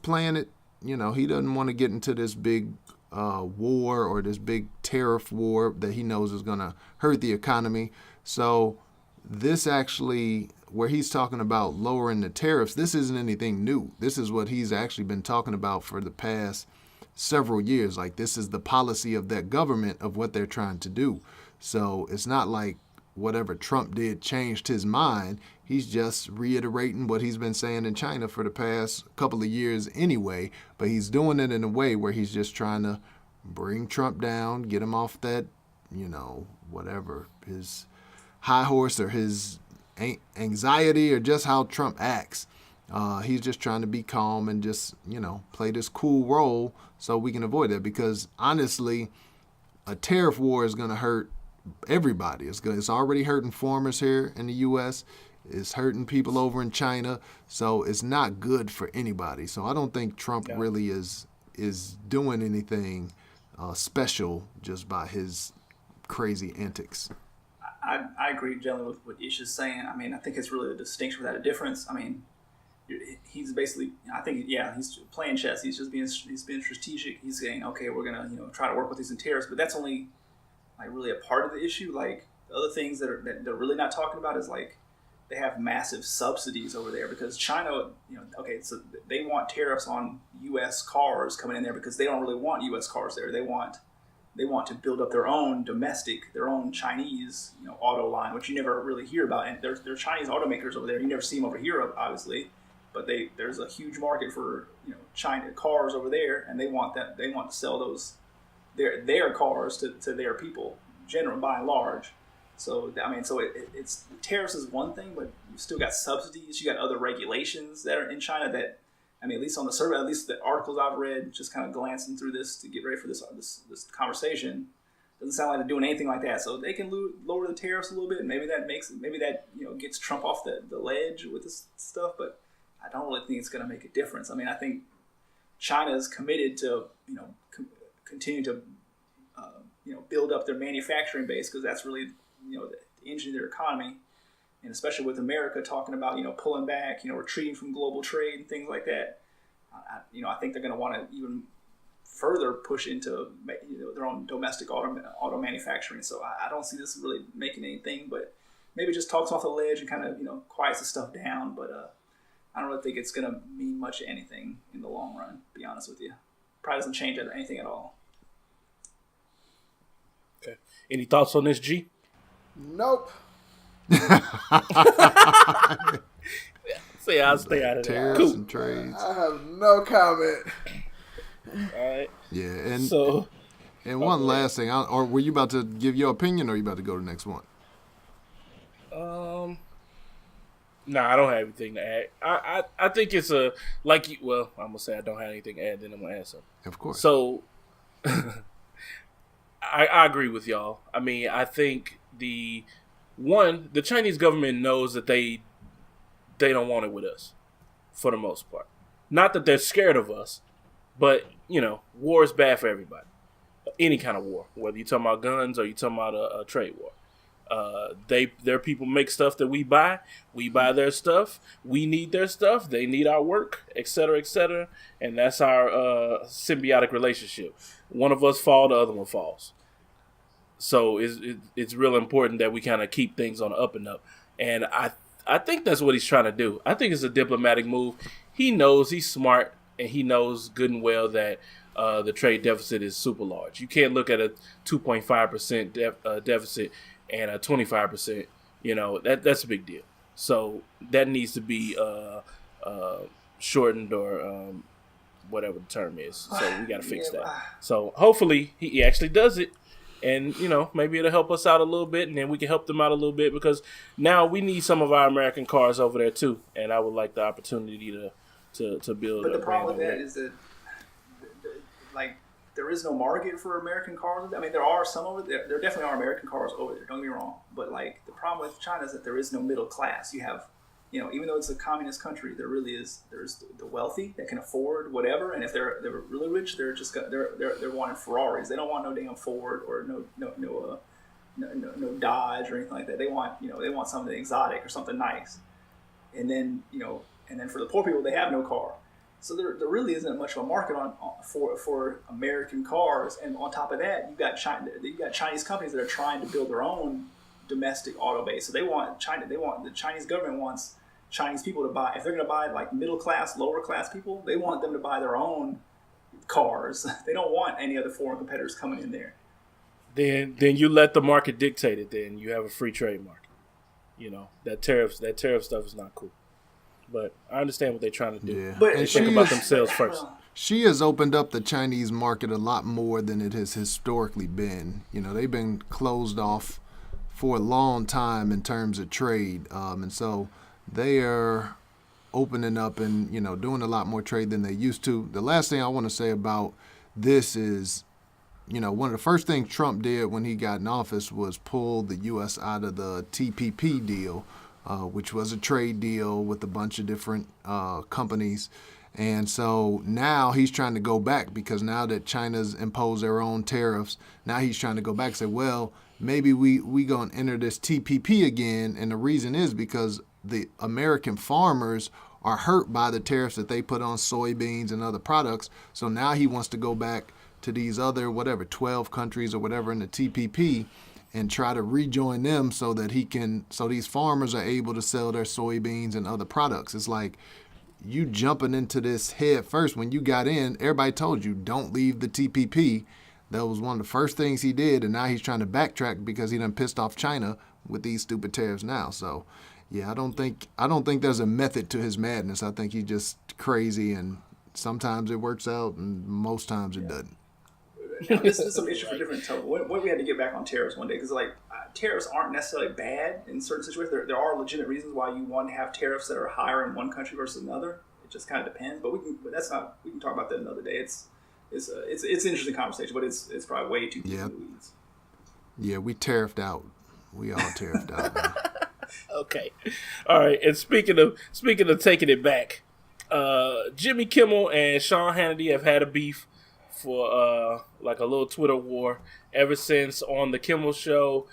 playing it. You know, he doesn't want to get into this big war or this big tariff war that he knows is going to hurt the economy. So this actually, where he's talking about lowering the tariffs, this isn't anything new. This is what he's actually been talking about for the past several years. Like, this is the policy of that government of what they're trying to do. So it's not like whatever Trump did changed his mind. He's just reiterating what he's been saying in China for the past couple of years anyway, but he's doing it in a way where he's just trying to bring Trump down, get him off that, you know, whatever, his high horse or his anxiety or just how Trump acts. He's just trying to be calm and just, you know, play this cool role so we can avoid that, because honestly, a tariff war is going to hurt everybody. It's already hurting farmers here in the U.S. It's hurting people over in China. So it's not good for anybody. So I don't think Trump really is doing anything special just by his crazy antics. I agree generally with what Ish is saying. I mean, I think it's really a distinction without a difference. I mean, he's basically, I think, he's playing chess. He's being strategic. He's saying, okay, we're gonna, try to work with these tariffs, but that's only like really a part of the issue. Like, the other things that they're really not talking about is like they have massive subsidies over there because China, so they want tariffs on U.S. cars coming in there because they don't really want U.S. cars there. They want they want to build up their own Chinese, auto line, which you never really hear about. And there's Chinese automakers over there. You never see them over here, obviously, but there's a huge market for China cars over there, and they want to sell their cars to their people, by and large. So it's tariffs is one thing, but you've still got subsidies. You got other regulations that are in China that, at least on the survey, at least the articles I've read, just kind of glancing through this to get ready for this conversation, doesn't sound like they're doing anything like that. So they can lower the tariffs a little bit. Maybe that gets Trump off the ledge with this stuff. But I don't really think it's going to make a difference. I think China is committed to continue to build up their manufacturing base, because that's really the engine of their economy. And especially with America talking about, pulling back, retreating from global trade and things like that, I think they're going to want to even further push into, their own domestic auto manufacturing. So I don't see this really making anything, but maybe just talks off the ledge and kind of, quiets the stuff down. But I don't really think it's going to mean much of anything in the long run, to be honest with you. Probably doesn't change anything at all. Okay. Any thoughts on this, G? Nope. See, I'll stay out of that. Tariffs and trades. I have no comment. All right. Yeah, and one last thing. Or were you about to give your opinion, or are you about to go to the next one? No, I don't have anything to add. I think it's I'm gonna say I don't have anything to add, then I'm gonna add something. Of course. So I agree with y'all. I think the Chinese government knows that they don't want it with us, for the most part. Not that they're scared of us, but war is bad for everybody. Any kind of war, whether you're talking about guns or you're talking about a trade war. Their people make stuff that we buy their stuff, we need their stuff, they need our work, etc., and that's our symbiotic relationship. One of us falls, the other one falls. So it's real important that we kind of keep things on the up and up, and I think that's what he's trying to do. I think it's a diplomatic move. He knows, he's smart, and he knows good and well that the trade deficit is super large. You can't look at a 2.5% deficit and a 25%, that's a big deal. So that needs to be shortened or whatever the term is. So we got to fix that. So hopefully he actually does it, and maybe it'll help us out a little bit, and then we can help them out a little bit, because now we need some of our American cars over there too, and I would like the opportunity to build. But the problem with that is that there is no market for American cars. There are some over there. There definitely are American cars over there. Don't get me wrong. But the problem with China is that there is no middle class. You have, even though it's a communist country, there really is. There's the wealthy that can afford whatever, and if they're really rich, they're wanting Ferraris. They don't want no damn Ford or no Dodge or anything like that. They want something exotic or something nice. And then for the poor people, they have no car. So there really isn't much of a market for American cars, and on top of that, you've got Chinese companies that are trying to build their own domestic auto base. So the Chinese government wants Chinese people to buy. If they're going to buy middle class, lower class people, they want them to buy their own cars. They don't want any other foreign competitors coming in there. Then you let the market dictate it. Then you have a free trade market. That tariff stuff is not cool. But I understand what they're trying to do. Yeah. But they think about themselves first. She has opened up the Chinese market a lot more than it has historically been. They've been closed off for a long time in terms of trade. And so they are opening up and, doing a lot more trade than they used to. The last thing I want to say about this is, one of the first things Trump did when he got in office was pull the U.S. out of the TPP deal, which was a trade deal with a bunch of different companies. And so now he's trying to go back, because now that China's imposed their own tariffs, now he's trying to go back and say, well, maybe we going to enter this TPP again. And the reason is because the American farmers are hurt by the tariffs that they put on soybeans and other products. So now he wants to go back to these other, 12 countries or whatever in the TPP, and try to rejoin them so that so these farmers are able to sell their soybeans and other products. It's like you jumping into this head first. When you got in, everybody told you don't leave the TPP. That was one of the first things he did, and now he's trying to backtrack because he done pissed off China with these stupid tariffs now. So, yeah, I don't think there's a method to his madness. I think he's just crazy, and sometimes it works out, and most times it doesn't. Now, this is some issue for different topics. What we had to get back on tariffs one day, because tariffs aren't necessarily bad in certain situations. There are legitimate reasons why you want to have tariffs that are higher in one country versus another. It just kind of depends. But we can talk about that another day. It's an interesting conversation, but it's probably way too deep in the weeds. Yeah, we tariffed out. We all tariffed out. Man. Okay, all right. And speaking of taking it back, Jimmy Kimmel and Sean Hannity have had a beef for like a little Twitter war ever since on the Kimmel show.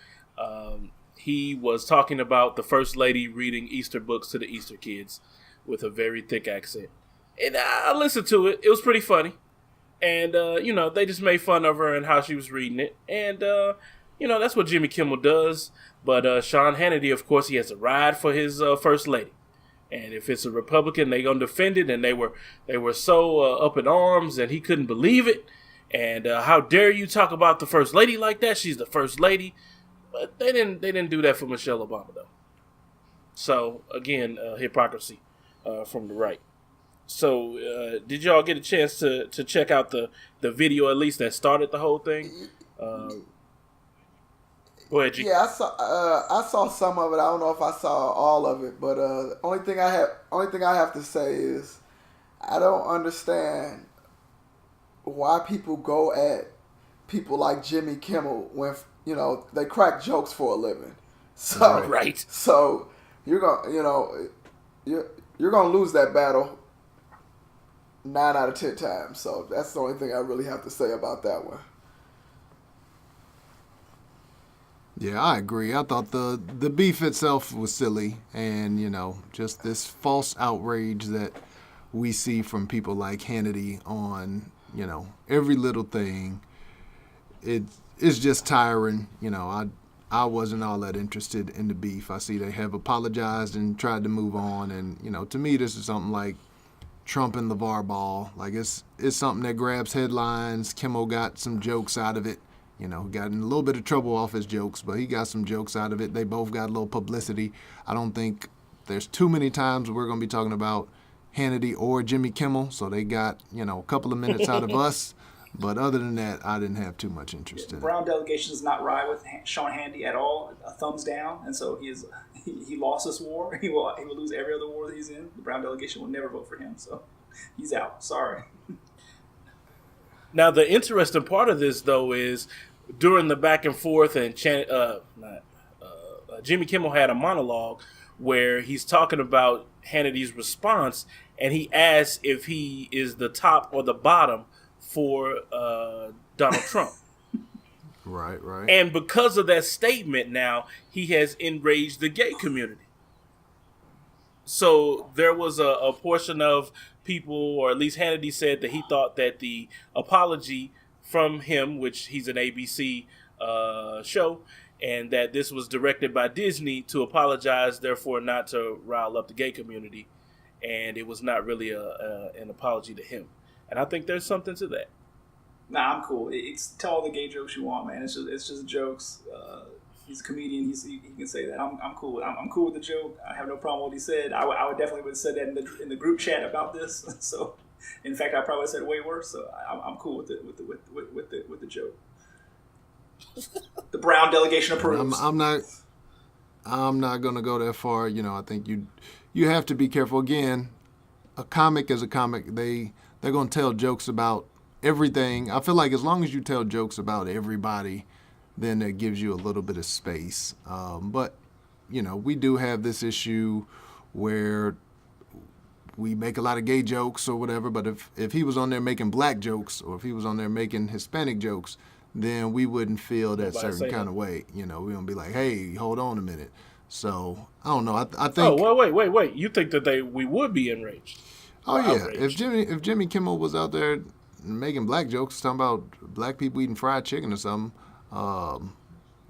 He was talking about the First Lady reading Easter books to the Easter kids with a very thick accent. And I listened to it. It was pretty funny. And, they just made fun of her and how she was reading it. And, that's what Jimmy Kimmel does. But Sean Hannity, of course, he has to ride for his First Lady. And if it's a Republican, they're going to defend it. And they were so up in arms, and he couldn't believe it. And how dare you talk about the First Lady like that? She's the First Lady. But they didn't do that for Michelle Obama, though. So, again, hypocrisy from the right. So, did y'all get a chance to check out the video, at least, that started the whole thing? Go ahead, G. Yeah, I saw some of it. I don't know if I saw all of it, but only thing I have to say is I don't understand why people go at people like Jimmy Kimmel when they crack jokes for a living. So right. So you're gonna lose that battle 9 out of 10 times. So that's the only thing I really have to say about that one. Yeah, I agree. I thought the beef itself was silly, and just this false outrage that we see from people like Hannity on every little thing. It's just tiring. I wasn't all that interested in the beef. I see they have apologized and tried to move on, and to me this is something like Trump and LeVar Ball. Like it's something that grabs headlines. Kimmel got some jokes out of it. Got in a little bit of trouble off his jokes, but he got some jokes out of it. They both got a little publicity. I don't think there's too many times we're going to be talking about Hannity or Jimmy Kimmel, so they got, a couple of minutes out of us. But other than that, I didn't have too much interest in it. Brown delegation does not ride with Sean Hannity at all. A thumbs down, and so he lost this war. He will lose every other war that he's in. The Brown delegation will never vote for him, so he's out. Sorry. Now, the interesting part of this, though, is during the back and forth, and Jimmy Kimmel had a monologue where he's talking about Hannity's response, and he asks if he is the top or the bottom for Donald Trump. Right. And because of that statement now, he has enraged the gay community. So there was a portion of people, or at least Hannity said that he thought that the apology from him, which he's an ABC show, and that this was directed by Disney to apologize, therefore not to rile up the gay community, and it was not really an apology to him. And I think there's something to that. Nah, I'm cool. Tell all the gay jokes you want, man. It's just jokes. He's a comedian. He can say that. I'm cool. I'm cool with the joke. I have no problem with what he said. I would definitely would have said that in the group chat about this. So, in fact, I probably said it way worse. So I'm cool with the joke. The Brown delegation approves. I'm not gonna go that far. I think you have to be careful. Again, a comic is a comic. They're gonna tell jokes about everything. I feel like as long as you tell jokes about everybody, then that gives you a little bit of space. But we do have this issue where we make a lot of gay jokes or whatever. But if he was on there making black jokes, or if he was on there making Hispanic jokes, then we wouldn't feel that certain kind of way. We don't be like, hey, hold on a minute. So I don't know. I think. Oh, wait. You think that we would be enraged? Oh yeah. Outraged. If Jimmy Kimmel was out there making black jokes, talking about black people eating fried chicken or something,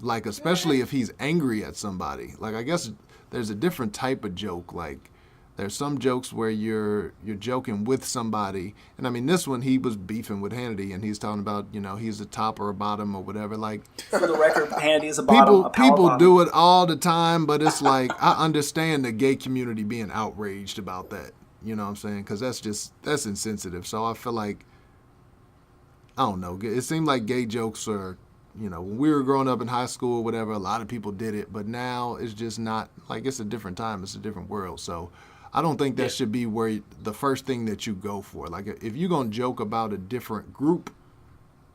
like especially if he's angry at somebody. Like I guess there's a different type of joke. Like There's some jokes where you're joking with somebody, and I mean this one he was beefing with Hannity, and he's talking about he's a top or a bottom or whatever. Like for the record, Hannity is a bottom. People do it all the time, but it's like I understand the gay community being outraged about that. You know what I'm saying? Because that's insensitive. So I feel like I don't know. It seemed like gay jokes are. When we were growing up in high school or whatever, a lot of people did it, but now it's just not, like, it's a different time, it's a different world. So I don't think that should be where the first thing that you go for. Like, if you're going to joke about a different group,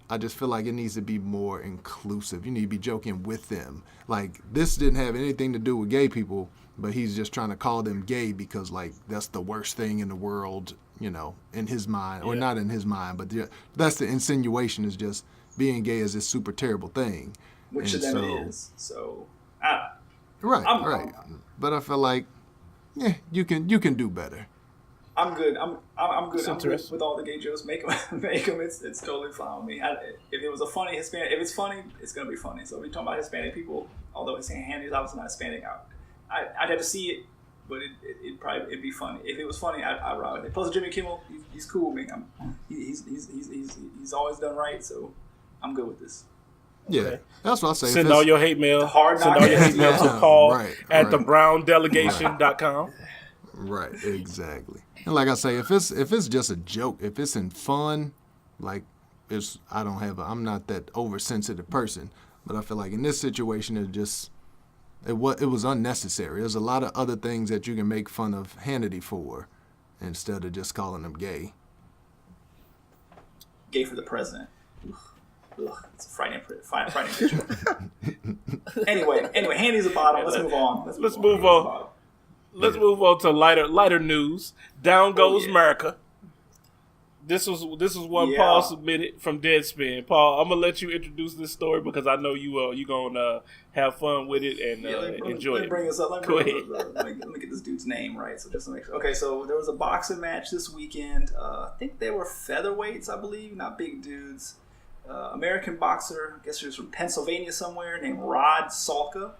I just feel like it needs to be more inclusive. You need to be joking with them. Like, this didn't have anything to do with gay people, but he's just trying to call them gay because, like, that's the worst thing in the world, in his mind. Or not in his mind, but that's the insinuation, is just being gay is this super terrible thing. Which and to them it is. So, right. But I feel like, you can do better. I'm good. I'm good. I'm good with all the gay jokes. Make them. It's totally fine with me. If it was a funny Hispanic, if it's funny, it's gonna be funny. So if we're talking about Hispanic people, although he's saying Handy's obviously not Hispanic, I'd have to see it, but it'd be funny. If it was funny, I'd ride with it. Plus Jimmy Kimmel, he's cool with me. He's always done right. So I'm good with this. Yeah, okay. That's what I say. Send all your hate mail. Send all your hate mail to Paul at thebrowndelegation.com. Right, exactly. And like I say, if it's just a joke, if it's in fun, like I'm not that oversensitive person, but I feel like in this situation it was unnecessary. There's a lot of other things that you can make fun of Hannity for instead of just calling him gay. Gay for the president. Ugh, it's a frightening picture. Anyway, Handy's a bottom. Let's move on. Let's move on to lighter news. Down goes Merica. This was one Paul submitted from Deadspin. Paul, I'm gonna let you introduce this story because I know you gonna have fun with it and enjoy it. Bring us up. Go ahead. Let me get this dude's name right. So just to make sure. Okay, so there was a boxing match this weekend. I think they were featherweights, I believe, not big dudes. American boxer, I guess he was from Pennsylvania somewhere, named Rod Salka,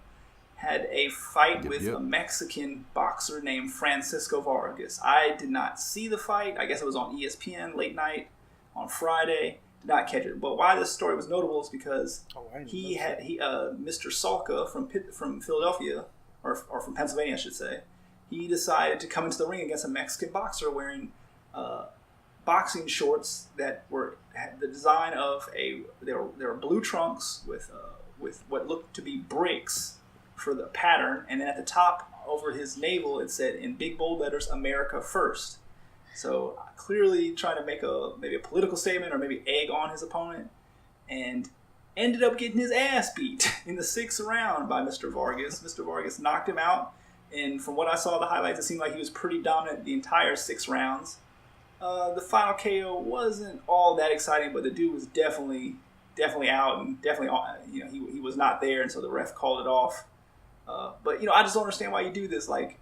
had a fight with a Mexican boxer named Francisco Vargas. I did not see the fight. I guess it was on ESPN late night on Friday. Did not catch it. But why this story was notable is because Mr. Salka from Philadelphia, or from Pennsylvania, I should say, he decided to come into the ring against a Mexican boxer wearing boxing shorts that had the design of they were blue trunks with what looked to be breaks for the pattern, and then at the top over his navel it said in big bold letters "America First." So clearly trying to make maybe a political statement or maybe egg on his opponent, and ended up getting his ass beat in the 6th round by Mr. Vargas. Mr. Vargas knocked him out, and from what I saw the highlights, it seemed like he was pretty dominant the entire 6 rounds. The final KO wasn't all that exciting, but the dude was definitely out, and definitely he was not there, and so the ref called it off. But I just don't understand why you do this. Like,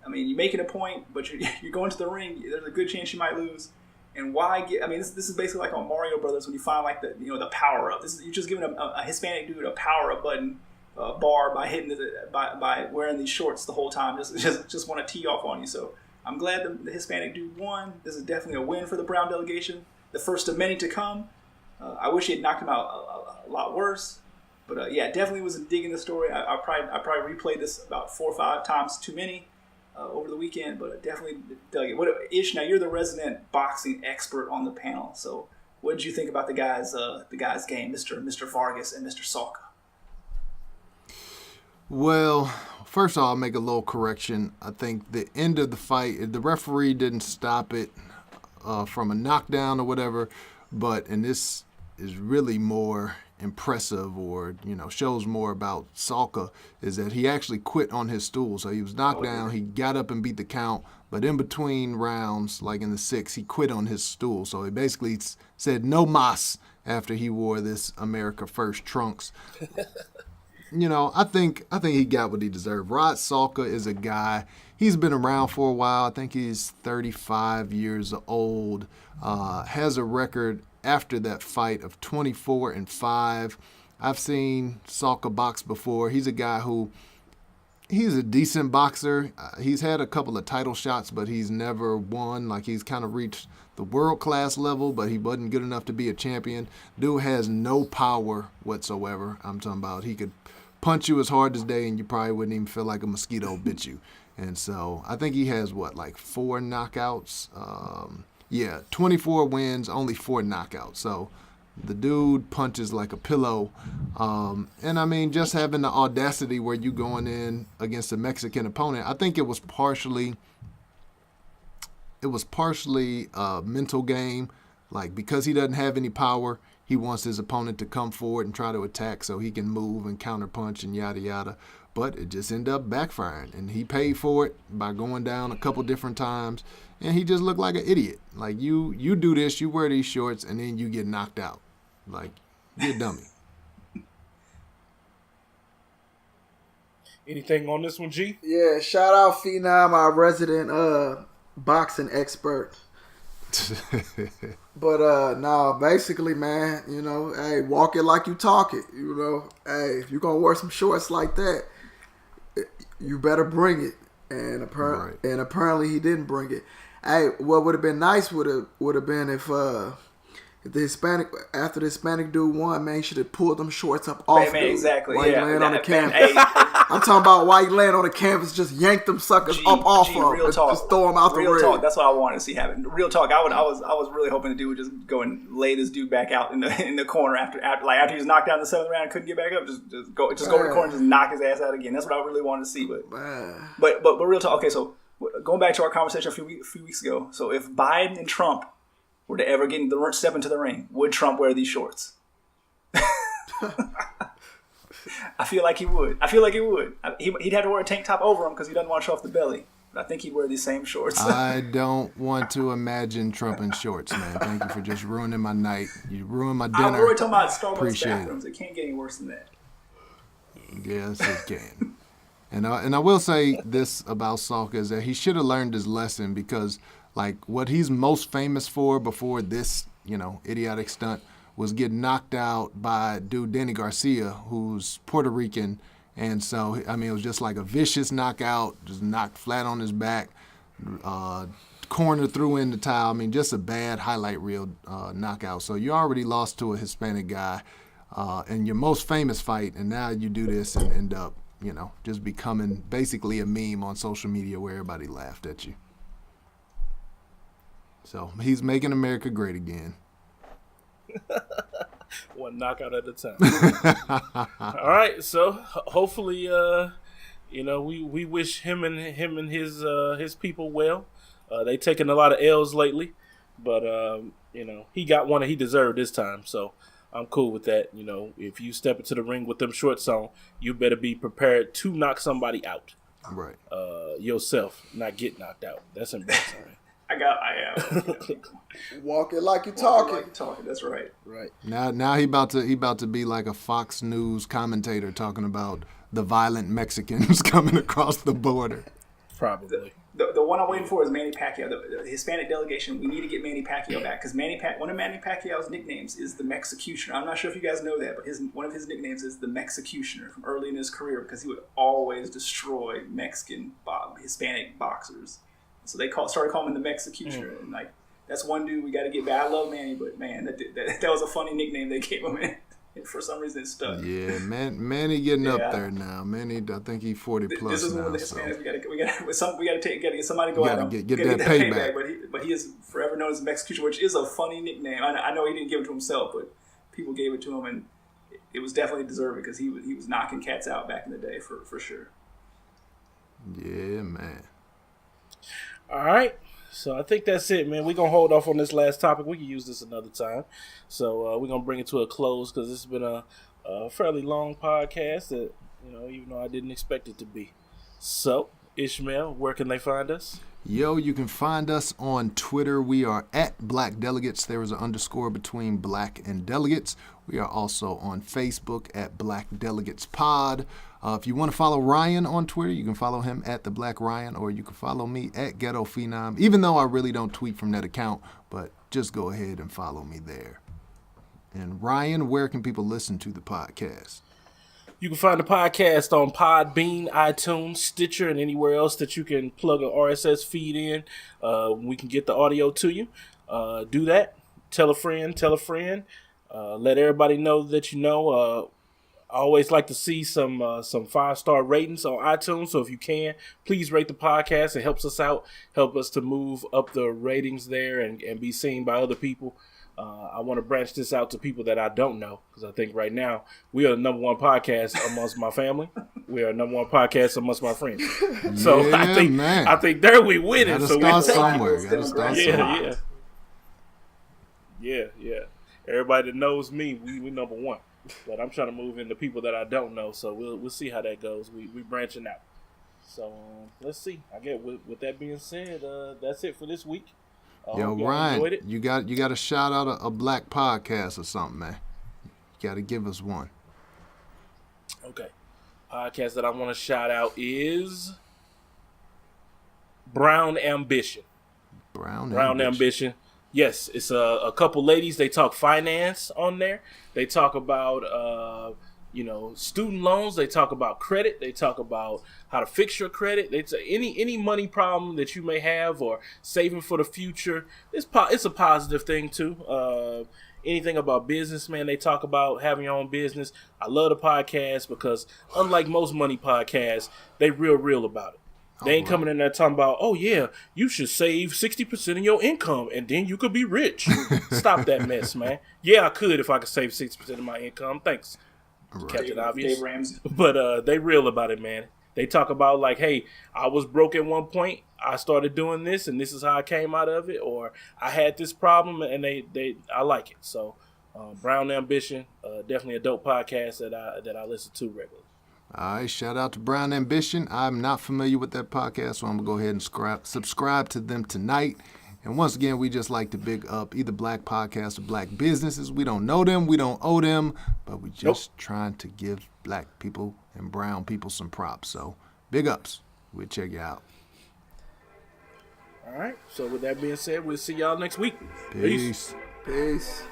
I mean, you're making a point, but you're going to the ring. There's a good chance you might lose, and why get? I mean, this is basically like on Mario Brothers when you find like the power up. You're just giving a Hispanic dude a power up button bar by hitting by wearing these shorts the whole time. Just want to tee off on you. So I'm glad the Hispanic dude won. This is definitely a win for the Brown delegation. The first of many to come. I wish he had knocked him out a lot worse. But definitely was digging the story. I probably replayed this about 4 or 5 times too many over the weekend, but definitely dug it. Ish, now you're the resident boxing expert on the panel. So what did you think about the guys' game, Mr. Vargas and Mr. Salka? Well, first of all, I'll make a little correction. I think the end of the fight, the referee didn't stop it from a knockdown or whatever, and this is really more impressive or shows more about Salka, is that he actually quit on his stool. So he was knocked down, he got up and beat the count, but in between rounds, like in the 6th, he quit on his stool. So he basically said no mas after he wore this America First trunks. I think he got what he deserved. Rod Salka is a guy, he's been around for a while. I think he's 35 years old, has a record after that fight of 24-5. I've seen Salka box before. He's a guy who He's a decent boxer. He's had a couple of title shots, but he's never won. Like, he's kind of reached the world-class level, but he wasn't good enough to be a champion. Dude has no power whatsoever. I'm talking about he could punch you as hard as day, and you probably wouldn't even feel like a mosquito bit you. And so I think he has, 4 knockouts? 24 wins, only 4 knockouts. So the dude punches like a pillow. And I mean, just having the audacity where you going in against a Mexican opponent, I think it was partially a mental game. Like, because he doesn't have any power, he wants his opponent to come forward and try to attack so he can move and counterpunch and yada yada. But it just ended up backfiring, and he paid for it by going down a couple different times, and he just looked like an idiot. Like, you do this, you wear these shorts, and then you get knocked out. Like, you're a dummy. Anything on this one, G? Yeah, shout out Phenom, our resident boxing expert. But basically, man, hey, walk it like you talk it. Hey, if you're gonna wear some shorts like that, you better bring it. And apparently he didn't bring it. Hey, what would have been nice would have been if the Hispanic dude won, man, he should have pulled them shorts up off. Man, exactly. While he laying on the canvas. I'm talking about while he laying on the canvas, just yank them suckers up off of him. Just throw them out the ring. Real talk. That's what I wanted to see happen. Real talk. I was really hoping the dude would just go and lay this dude back out in the corner after he was knocked out in the 7th round and couldn't get back up. Just go to the corner and just knock his ass out again. That's what I really wanted to see. But real talk. Okay, so going back to our conversation a few weeks ago. So if Biden and Trump were to ever step into the ring, would Trump wear these shorts? I feel like he would. He'd have to wear a tank top over him because he doesn't want to show off the belly. But I think he'd wear these same shorts. I don't want to imagine Trump in shorts, man. Thank you for just ruining my night. You ruined my dinner. I'm already talking about Starbucks bathrooms. It can't get any worse than that. Yes, it can. And I will say this about Salka is that he should have learned his lesson, because like what he's most famous for before this, idiotic stunt was getting knocked out by dude Danny Garcia, who's Puerto Rican. And so, I mean, it was just like a vicious knockout, just knocked flat on his back, corner threw in the towel. I mean, just a bad highlight reel knockout. So you already lost to a Hispanic guy in your most famous fight, and now you do this and end up, just becoming basically a meme on social media where everybody laughed at you. So he's making America great again. One knockout at a time. All right, so hopefully, we wish him and his people well. They taken a lot of L's lately, but he got one that he deserved this time. So I'm cool with that. If you step into the ring with them shorts on, you better be prepared to knock somebody out. Right. Yourself, not get knocked out. That's embarrassing. I am. Walk it like you talking. Like you talking. That's right. Right. Now he about to be like a Fox News commentator talking about the violent Mexicans coming across the border. Probably. The one I'm waiting for is Manny Pacquiao. The Hispanic delegation. We need to get Manny Pacquiao back because one of Manny Pacquiao's nicknames is the Mexicutioner. I'm not sure if you guys know that, but one of his nicknames is the Mexicutioner from early in his career because he would always destroy Hispanic boxers. So they started calling him the Mexicutioner, and like that's one dude we got to get back. I love Manny, but man, that was a funny nickname they gave him, and for some reason it stuck. Yeah, Manny getting up there now. Manny, I think he's 40 plus this is now. One of the Hispanics. We got to get somebody to go out. Get that payback. But he is forever known as the Mexicutioner, which is a funny nickname. I know he didn't give it to himself, but people gave it to him, and it was definitely deserved because he was knocking cats out back in the day for sure. Yeah, man. All right, so I think that's it, man. We're going to hold off on this last topic. We can use this another time. So we're going to bring it to a close because this has been a fairly long podcast that, even though I didn't expect it to be. So, Ishmael, where can they find us? Yo, you can find us on Twitter. We are at Black Delegates. There is an underscore between Black and Delegates. We are also on Facebook at Black Delegates Pod. If you want to follow Ryan on Twitter, you can follow him at The Black Ryan, or you can follow me at Ghetto Phenom, even though I really don't tweet from that account, but just go ahead and follow me there. And Ryan, where can people listen to the podcast? You can find the podcast on Podbean, iTunes, Stitcher, and anywhere else that you can plug an RSS feed in. We can get the audio to you. Do that. Tell a friend. Let everybody know that you know. I always like to see some 5-star ratings on iTunes. So if you can, please rate the podcast. It helps us out, help us to move up the ratings there and be seen by other people. I want to branch this out to people that I don't know, because I think right now we are the number one podcast amongst my family. We are number one podcast amongst my friends. So yeah, I think there we winning. Gotta so start we're somewhere. Gotta start somewhere. Yeah. Everybody that knows me, we number one. But I'm trying to move into people that I don't know, so we'll see how that goes. We branching out. So let's see. I guess with that being said, that's it for this week. Yo, Ryan, you got to shout out a black podcast or something, man. You got to give us one. Okay. Podcast that I want to shout out is Brown Ambition. Brown Ambition. Yes, it's a couple ladies. They talk finance on there. They talk about student loans. They talk about credit. They talk about how to fix your credit. It's any money problem that you may have or saving for the future. It's a positive thing too. Anything about business, man. They talk about having your own business. I love the podcast because unlike most money podcasts, they real about it. They ain't coming in there talking about, oh, yeah, you should save 60% of your income, and then you could be rich. Stop that mess, man. Yeah, I could if I could save 60% of my income. Thanks, Captain Obvious. Dave Ramsey. But they real about it, man. They talk about, like, hey, I was broke at one point. I started doing this, and this is how I came out of it. Or I had this problem, and I like it. So Brown Ambition, definitely a dope podcast that I listen to regularly. All right, shout out to Brown Ambition. I'm not familiar with that podcast, so I'm going to go ahead and subscribe to them tonight. And once again, we just like to big up either black podcasts or black businesses. We don't know them, we don't owe them, but we just trying to give black people and brown people some props. So big ups. We'll check you out. All right, so with that being said, we'll see y'all next week. Peace. Peace.